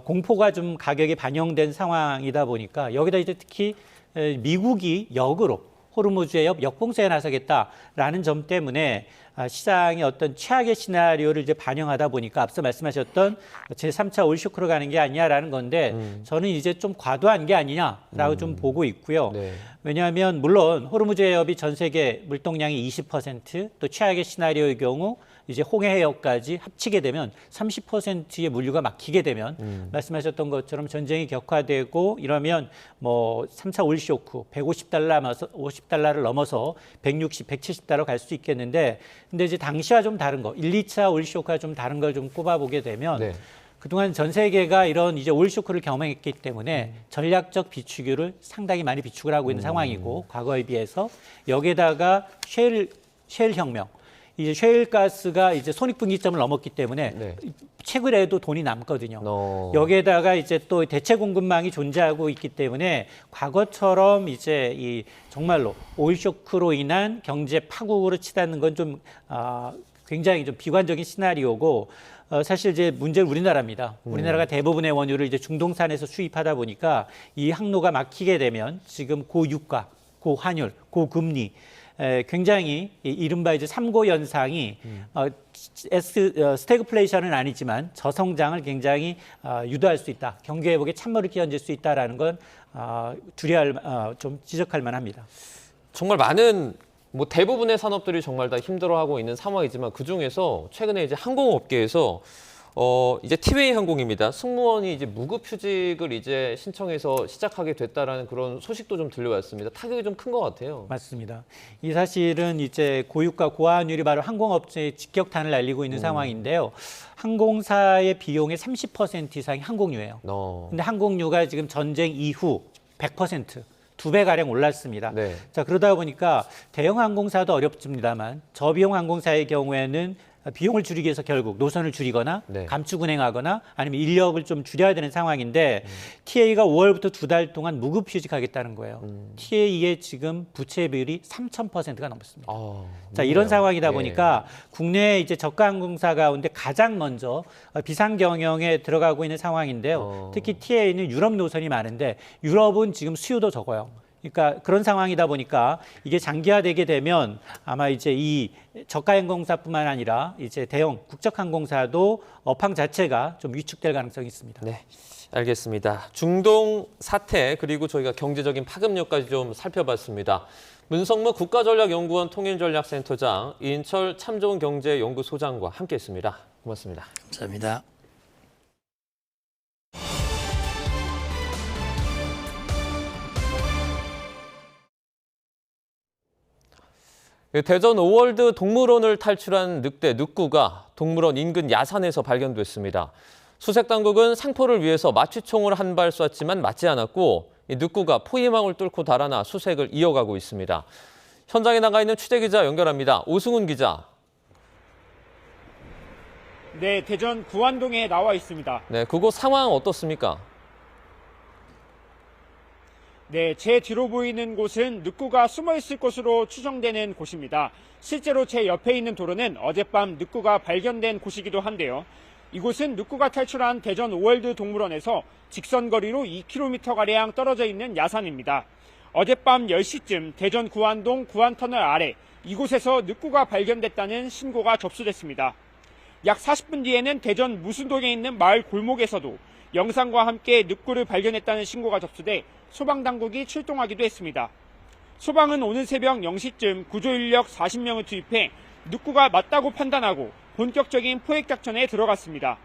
공포가 좀 가격에 반영된 상황이다 보니까 여기다 이제 특히 미국이 역으로 호르무즈 해협 역봉쇄에 나서겠다라는 점 때문에 시장의 어떤 최악의 시나리오를 이제 반영하다 보니까 앞서 말씀하셨던 제3차 오일 쇼크로 가는 게 아니냐라는 건데 저는 이제 좀 과도한 게 아니냐라고 좀 보고 있고요. 네. 왜냐하면 물론 호르무즈 해협이 전 세계 물동량의 20%, 또 최악의 시나리오의 경우 이제 홍해역까지 합치게 되면 30%의 물류가 막히게 되면 말씀하셨던 것처럼 전쟁이 격화되고 이러면 뭐 3, 4 올쇼크 50달러를 넘어서 160, 170달러 갈 수 있겠는데 근데 이제 당시와 좀 다른 거 1, 2차 올쇼크가 좀 다른 걸 좀 꼽아보게 되면 네. 그동안 전 세계가 이런 이제 올쇼크를 경험했기 때문에 전략적 비축유를 상당히 많이 비축을 하고 있는 상황이고 과거에 비해서 여기에다가 셰일 혁명 이제 셰일가스가 이제 손익분기점을 넘었기 때문에 네. 최근에도 돈이 남거든요. 여기에다가 이제 또 대체 공급망이 존재하고 있기 때문에 과거처럼 이제 이 정말로 오일 쇼크로 인한 경제 파국으로 치닫는 건 좀 굉장히 좀 비관적인 시나리오고 사실 이제 문제는 우리나라입니다. 우리나라가 대부분의 원유를 이제 중동산에서 수입하다 보니까 이 항로가 막히게 되면 지금 고유가, 고환율, 고금리 굉장히 이른바 이제 3고 현상이 스태그플레이션은 아니지만 저성장을 굉장히 유도할 수 있다. 경기 회복에 찬물을 끼얹을 수 있다라는 건 좀 지적할 만합니다. 정말 많은 뭐 대부분의 산업들이 정말 다 힘들어하고 있는 상황이지만 그 중에서 최근에 이제 항공업계에서 이제 티웨이 항공입니다. 승무원이 이제 무급휴직을 이제 신청해서 시작하게 됐다라는 그런 소식도 좀 들려왔습니다. 타격이 좀 큰 것 같아요. 맞습니다. 이 사실은 이제 고유가 고환율이 바로 항공업체에 직격탄을 날리고 있는 상황인데요. 항공사의 비용의 30% 이상이 항공유예요. 근데 항공유가 지금 전쟁 이후 100%. 2배가량 올랐습니다. 네. 자, 그러다 보니까 대형 항공사도 어렵습니다만 저비용 항공사의 경우에는 비용을 줄이기 위해서 결국 노선을 줄이거나 감축 운행하거나 아니면 인력을 좀 줄여야 되는 상황인데 TA가 5월부터 2달 동안 무급휴직하겠다는 거예요. TA의 지금 부채 비율이 3,000%가 넘었습니다. 자, 이런 상황이다 보니까 국내 이제 저가 항공사 가운데 가장 먼저 비상 경영에 들어가고 있는 상황인데요. 특히 TA는 유럽 노선이 많은데 유럽은 지금 수요도 적어요. 그러니까 그런 상황이다 보니까 이게 장기화되게 되면 아마 이제 이 저가 항공사뿐만 아니라 이제 대형 국적 항공사도 업황 자체가 좀 위축될 가능성이 있습니다. 네, 알겠습니다. 중동 사태 그리고 저희가 경제적인 파급력까지 좀 살펴봤습니다. 문성무 국가전략연구원 통일전략센터장, 이인철 참좋은경제연구소장과 함께했습니다. 고맙습니다. 감사합니다. 대전 오월드 동물원을 탈출한 늑대 늑구가 동물원 인근 야산에서 발견됐습니다. 수색당국은 상포를 위해서 마취총을 한 발 쐈지만 맞지 않았고 이 늑구가 포위망을 뚫고 달아나 수색을 이어가고 있습니다. 현장에 나가 있는 취재기자 연결합니다. 오승훈 기자. 네, 대전 구안동에 나와 있습니다. 네, 그곳 상황 어떻습니까? 네, 제 뒤로 보이는 곳은 늑구가 숨어 있을 것으로 추정되는 곳입니다. 실제로 제 옆에 있는 도로는 어젯밤 늑구가 발견된 곳이기도 한데요. 이곳은 늑구가 탈출한 대전 오월드 동물원에서 직선거리로 2km가량 떨어져 있는 야산입니다. 어젯밤 10시쯤 대전 구안동 구안터널 아래 이곳에서 늑구가 발견됐다는 신고가 접수됐습니다. 약 40분 뒤에는 대전 무순동에 있는 마을 골목에서도 영상과 함께 늑구를 발견했다는 신고가 접수돼 소방당국이 출동하기도 했습니다. 소방은 오늘 새벽 0시쯤 구조인력 40명을 투입해 늑구가 맞다고 판단하고 본격적인 포획작전에 들어갔습니다.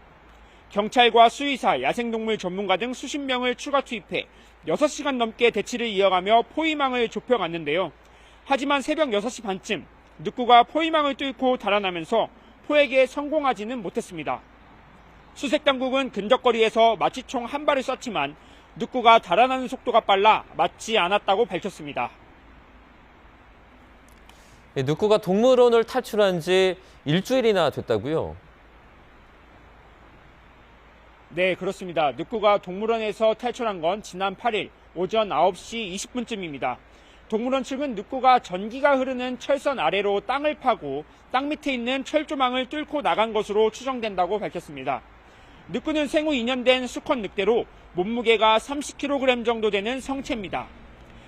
경찰과 수의사, 야생동물 전문가 등 수십 명을 추가 투입해 6시간 넘게 대치를 이어가며 포위망을 좁혀갔는데요. 하지만 새벽 6시 반쯤 늑구가 포위망을 뚫고 달아나면서 포획에 성공하지는 못했습니다. 수색당국은 근접거리에서 마취총 한 발을 쐈지만 늑구가 달아나는 속도가 빨라 맞지 않았다고 밝혔습니다. 늑구가 동물원을 탈출한 지 일주일이나 됐다고요? 네, 그렇습니다. 늑구가 동물원에서 탈출한 건 지난 8일 오전 9시 20분쯤입니다. 동물원 측은 늑구가 전기가 흐르는 철선 아래로 땅을 파고 땅 밑에 있는 철조망을 뚫고 나간 것으로 추정된다고 밝혔습니다. 늑구는 생후 2년 된 수컷 늑대로 몸무게가 30kg 정도 되는 성체입니다.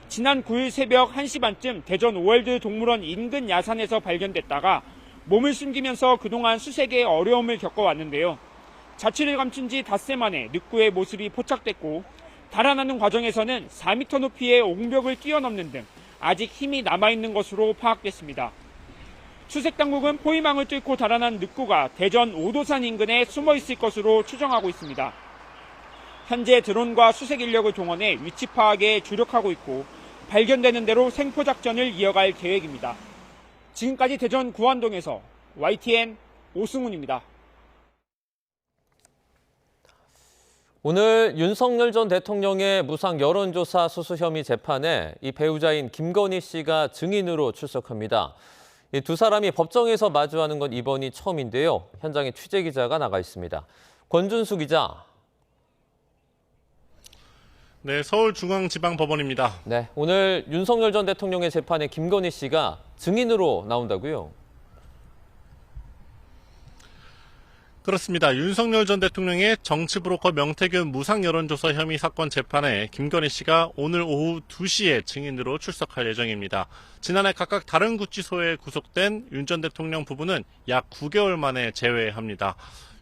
지난 9일 새벽 1시 반쯤 대전 오월드 동물원 인근 야산에서 발견됐다가 몸을 숨기면서 그동안 수색에 어려움을 겪어왔는데요. 자취를 감춘 지 닷새 만에 늑구의 모습이 포착됐고 달아나는 과정에서는 4m 높이의 옹벽을 뛰어넘는 등 아직 힘이 남아있는 것으로 파악됐습니다. 수색당국은 포위망을 뚫고 달아난 늑구가 대전 오도산 인근에 숨어 있을 것으로 추정하고 있습니다. 현재 드론과 수색 인력을 동원해 위치 파악에 주력하고 있고 발견되는 대로 생포작전을 이어갈 계획입니다. 지금까지 대전 구안동에서 YTN 오승훈입니다. 오늘 윤석열 전 대통령의 무상 여론조사 수수 혐의 재판에 이 배우자인 김건희 씨가 증인으로 출석합니다. 이 두 사람이 법정에서 마주하는 건 이번이 처음인데요. 현장에 취재 기자가 나가 있습니다. 권준수 기자. 네, 서울중앙지방법원입니다. 네, 오늘 윤석열 전 대통령의 재판에 김건희 씨가 증인으로 나온다고요? 그렇습니다. 윤석열 전 대통령의 정치브로커 명태균 무상 여론조사 혐의 사건 재판에 김건희 씨가 오늘 오후 2시에 증인으로 출석할 예정입니다. 지난해 각각 다른 구치소에 구속된 윤 전 대통령 부부는 약 9개월 만에 재회합니다.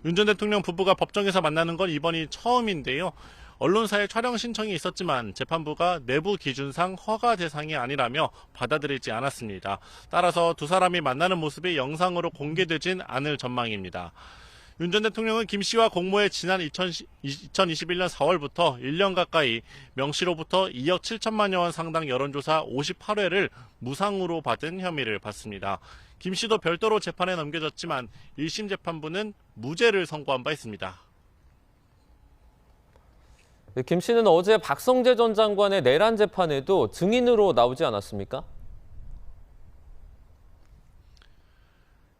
윤 전 대통령 부부가 법정에서 만나는 건 이번이 처음인데요. 언론사의 촬영 신청이 있었지만 재판부가 내부 기준상 허가 대상이 아니라며 받아들이지 않았습니다. 따라서 두 사람이 만나는 모습이 영상으로 공개되진 않을 전망입니다. 윤 전 대통령은 김 씨와 공모해 지난 2021년 4월부터 1년 가까이 명 씨로부터 2억 7천만여 원 상당 여론조사 58회를 무상으로 받은 혐의를 받습니다. 김 씨도 별도로 재판에 넘겨졌지만 1심 재판부는 무죄를 선고한 바 있습니다. 김 씨는 어제 박성재 전 장관의 내란 재판에도 증인으로 나오지 않았습니까?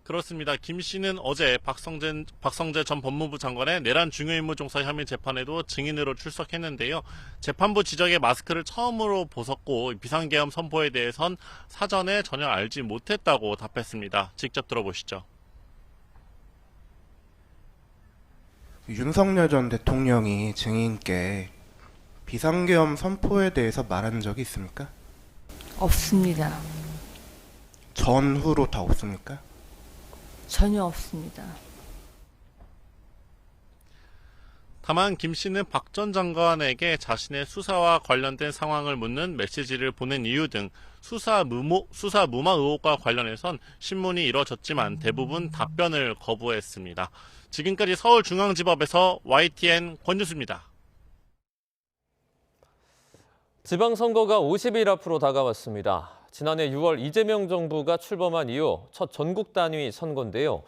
그렇습니다. 김 씨는 어제 박성재 전 법무부 장관의 내란 중요임무종사 혐의 재판에도 증인으로 출석했는데요. 재판부 지적에 마스크를 처음으로 벗었고 비상계엄 선포에 대해선 사전에 전혀 알지 못했다고 답했습니다. 직접 들어보시죠. 윤석열 전 대통령이 증인께 비상계엄 선포에 대해서 말한 적이 있습니까? 없습니다. 전후로 다 없습니까? 전혀 없습니다. 다만 김 씨는 박 전 장관에게 자신의 수사와 관련된 상황을 묻는 메시지를 보낸 이유 등 수사 무마 의혹과 관련해선 신문이 이뤄졌지만 대부분 답변을 거부했습니다. 지금까지 서울중앙지법에서 YTN 권준수입니다. 지방선거가 50일 앞으로 다가왔습니다. 지난해 6월 이재명 정부가 출범한 이후 첫 전국 단위 선거인데요.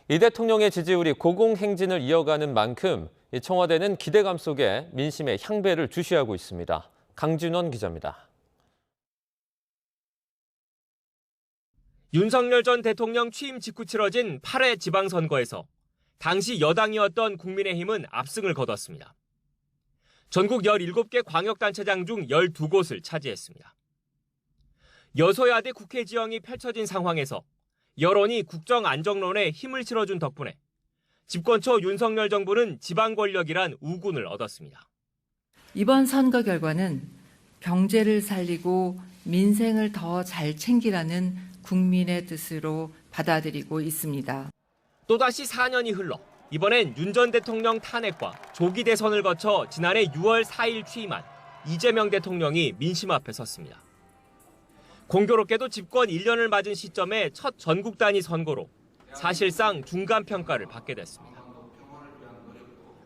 이 대통령의 지지율이 고공행진을 이어가는 만큼 청와대는 기대감 속에 민심의 향배를 주시하고 있습니다. 강진원 기자입니다. 윤석열 전 대통령 취임 직후 치러진 8회 지방선거에서 당시 여당이었던 국민의힘은 압승을 거뒀습니다. 전국 17개 광역단체장 중 12곳을 차지했습니다. 여소야대 국회 지형이 펼쳐진 상황에서 여론이 국정 안정론에 힘을 실어준 덕분에 집권 초 윤석열 정부는 지방 권력이란 우군을 얻었습니다. 이번 선거 결과는 경제를 살리고 민생을 더 잘 챙기라는 국민의 뜻으로 받아들이고 있습니다. 또다시 4년이 흘러 이번엔 윤 전 대통령 탄핵과 조기 대선을 거쳐 지난해 6월 4일 취임한 이재명 대통령이 민심 앞에 섰습니다. 공교롭게도 집권 1년을 맞은 시점에 첫 전국 단위 선거로 사실상 중간 평가를 받게 됐습니다.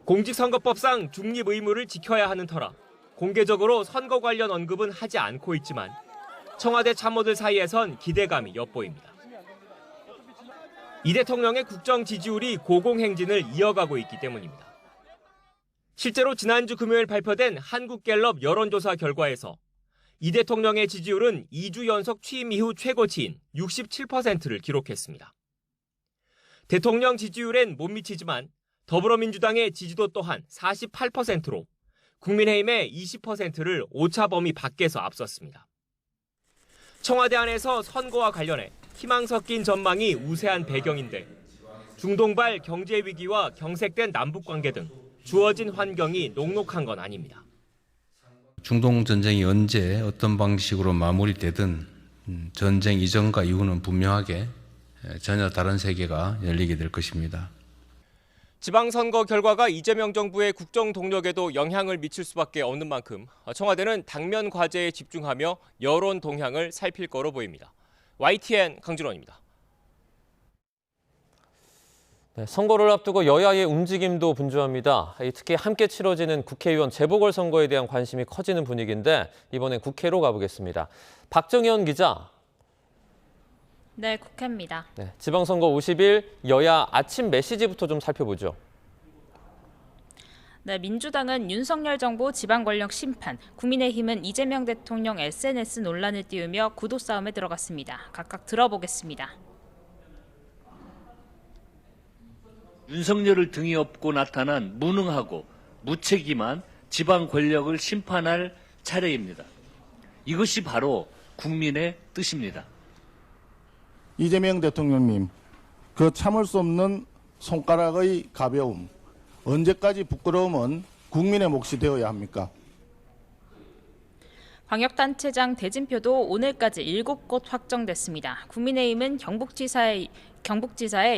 공직선거법상 중립 의무를 지켜야 하는 터라 공개적으로 선거 관련 언급은 하지 않고 있지만 청와대 참모들 사이에선 기대감이 엿보입니다. 이 대통령의 국정 지지율이 고공행진을 이어가고 있기 때문입니다. 실제로 지난주 금요일 발표된 한국갤럽 여론조사 결과에서 이 대통령의 지지율은 2주 연속 취임 이후 최고치인 67%를 기록했습니다. 대통령 지지율엔 못 미치지만 더불어민주당의 지지도 또한 48%로 국민의힘의 20%를 오차 범위 밖에서 앞섰습니다. 청와대 안에서 선거와 관련해 희망 섞인 전망이 우세한 배경인데 중동발 경제 위기와 경색된 남북 관계 등 주어진 환경이 녹록한 건 아닙니다. 중동 전쟁이 언제 어떤 방식으로 마무리되든 전쟁 이전과 이후는 분명하게 전혀 다른 세계가 열리게 될 것입니다. 지방선거 결과가 이재명 정부의 국정 동력에도 영향을 미칠 수밖에 없는 만큼 청와대는 당면 과제에 집중하며 여론 동향을 살필 거로 보입니다. YTN 강진원입니다. 네, 선거를 앞두고 여야의 움직임도 분주합니다. 특히 함께 치러지는 국회의원 재보궐선거에 대한 관심이 커지는 분위기인데 이번엔 국회로 가보겠습니다. 박정현 기자. 네, 국회입니다. 네, 지방선거 50일 여야 아침 메시지부터 좀 살펴보죠. 네, 민주당은 윤석열 정부 지방 권력 심판, 국민의힘은 이재명 대통령 SNS 논란을 띄우며 구도 싸움에 들어갔습니다. 각각 들어보겠습니다. 윤석열을 등에 업고 나타난 무능하고 무책임한 지방 권력을 심판할 차례입니다. 이것이 바로 국민의 뜻입니다. 이재명 대통령님, 그 참을 수 없는 손가락의 가벼움, 언제까지 부끄러움은 국민의 몫이 되어야 합니까? 광역단체장 대진표도 오늘까지 7곳 확정됐습니다. 국민의힘은 경북지사의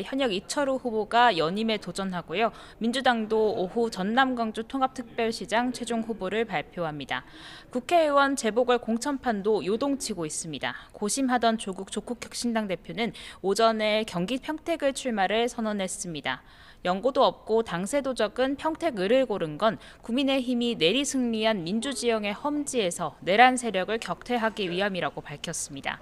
현역 이철우 후보가 연임에 도전하고요. 민주당도 오후 전남 광주 통합특별시장 최종 후보를 발표합니다. 국회의원 재보궐 공천판도 요동치고 있습니다. 고심하던 조국 조국혁신당 대표는 오전에 경기 평택을 출마를 선언했습니다. 연고도 없고 당세도 적은 평택을을 고른 건 국민의힘이 내리 승리한 민주지형의 험지에서 내란 세력을 격퇴하기 위함이라고 밝혔습니다.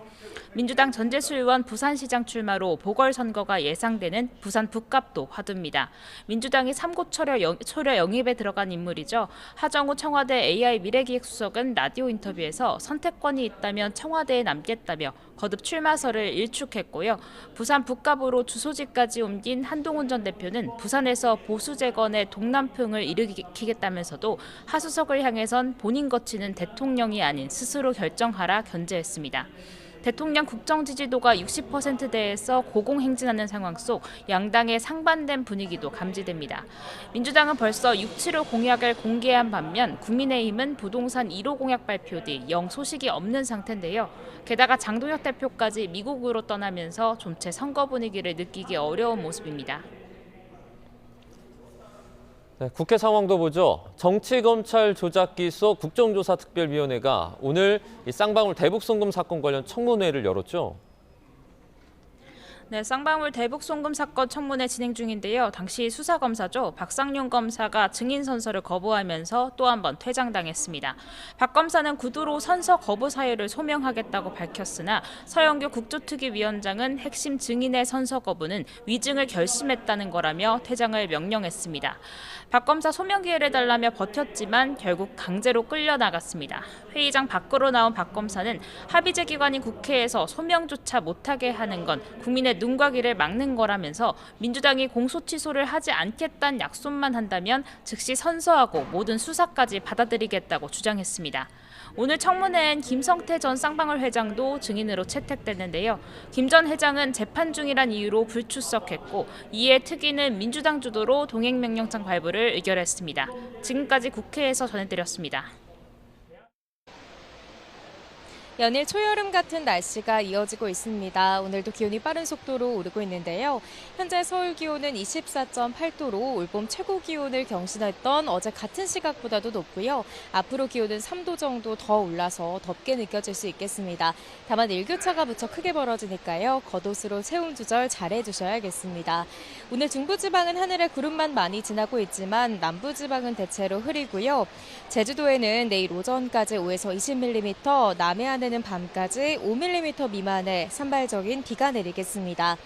민주당 전재수 의원 부산시장 출마로 보궐선거가 예상되는 부산 북갑도 화두입니다. 민주당이 3곳 초려 영입에 들어간 인물이죠. 하정우 청와대 AI 미래기획수석은 라디오 인터뷰에서 선택권이 있다면 청와대에 남겠다며 거듭 출마설을 일축했고요. 부산 북갑으로 주소지까지 옮긴 한동훈 전 대표는 부산에서 보수 재건의 동남풍을 일으키겠다면서도 하수석을 향해선 본인 거치는 대통령이 아닌 스스로 결정하라 견제했습니다. 대통령 국정 지지도가 60%대에서 고공행진하는 상황 속 양당의 상반된 분위기도 감지됩니다. 민주당은 벌써 6.75 공약을 공개한 반면 국민의힘은 부동산 1호 공약 발표 뒤 영 소식이 없는 상태인데요. 게다가 장동혁 대표까지 미국으로 떠나면서 좀체 선거 분위기를 느끼기 어려운 모습입니다. 네, 국회 상황도 보죠. 정치검찰 조작 기소 국정조사특별위원회가 오늘 이 쌍방울 대북송금 사건 관련 청문회를 열었죠. 네, 쌍방울 대북송금 사건 청문회 진행 중인데요. 당시 수사검사죠. 박상용 검사가 증인 선서를 거부하면서 또 한 번 퇴장당했습니다. 박 검사는 구두로 선서 거부 사유를 소명하겠다고 밝혔으나 서영교 국조특위위원장은 핵심 증인의 선서 거부는 위증을 결심했다는 거라며 퇴장을 명령했습니다. 박 검사 소명 기회를 달라며 버텼지만 결국 강제로 끌려나갔습니다. 회의장 밖으로 나온 박 검사는 합의제 기관인 국회에서 소명조차 못하게 하는 건 국민의 눈과 귀를 막는 거라면서 민주당이 공소 취소를 하지 않겠다는 약속만 한다면 즉시 선서하고 모든 수사까지 받아들이겠다고 주장했습니다. 오늘 청문회엔 김성태 전 쌍방울 회장도 증인으로 채택됐는데요. 김 전 회장은 재판 중이란 이유로 불출석했고 이에 특위는 민주당 주도로 동행명령장 발부를 의결했습니다. 지금까지 국회에서 전해드렸습니다. 연일 초여름 같은 날씨가 이어지고 있습니다. 오늘도 기온이 빠른 속도로 오르고 있는데요. 현재 서울 기온은 24.8도로 올봄 최고 기온을 경신했던 어제 같은 시각보다도 높고요. 앞으로 기온은 3도 정도 더 올라서 덥게 느껴질 수 있겠습니다. 다만 일교차가 무척 크게 벌어지니까요. 겉옷으로 체온 조절 잘해주셔야겠습니다. 오늘 중부지방은 하늘에 구름만 많이 지나고 있지만 남부지방은 대체로 흐리고요. 제주도에는 내일 오전까지 5에서 20mm, 남해안에는 밤까지 5mm 미만의 산발적인 비가 내리겠습니다.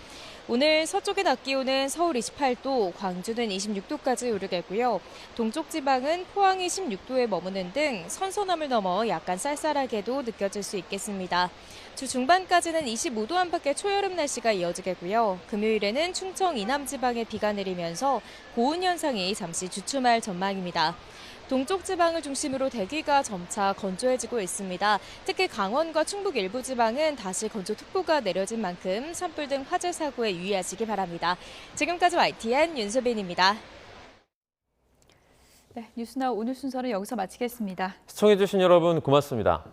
오늘 서쪽의 낮 기온은 서울 28도, 광주는 26도까지 오르겠고요. 동쪽 지방은 포항이 16도에 머무는 등 선선함을 넘어 약간 쌀쌀하게도 느껴질 수 있겠습니다. 주 중반까지는 25도 안팎의 초여름 날씨가 이어지겠고요. 금요일에는 충청 이남 지방에 비가 내리면서 고온 현상이 잠시 주춤할 전망입니다. 동쪽 지방을 중심으로 대기가 점차 건조해지고 있습니다. 특히 강원과 충북 일부 지방은 다시 건조특보가 내려진 만큼 산불 등 화재 사고에 유의하시기 바랍니다. 지금까지 YTN 윤소빈입니다. 네, 뉴스나우 오늘 순서는 여기서 마치겠습니다. 시청해주신 여러분 고맙습니다.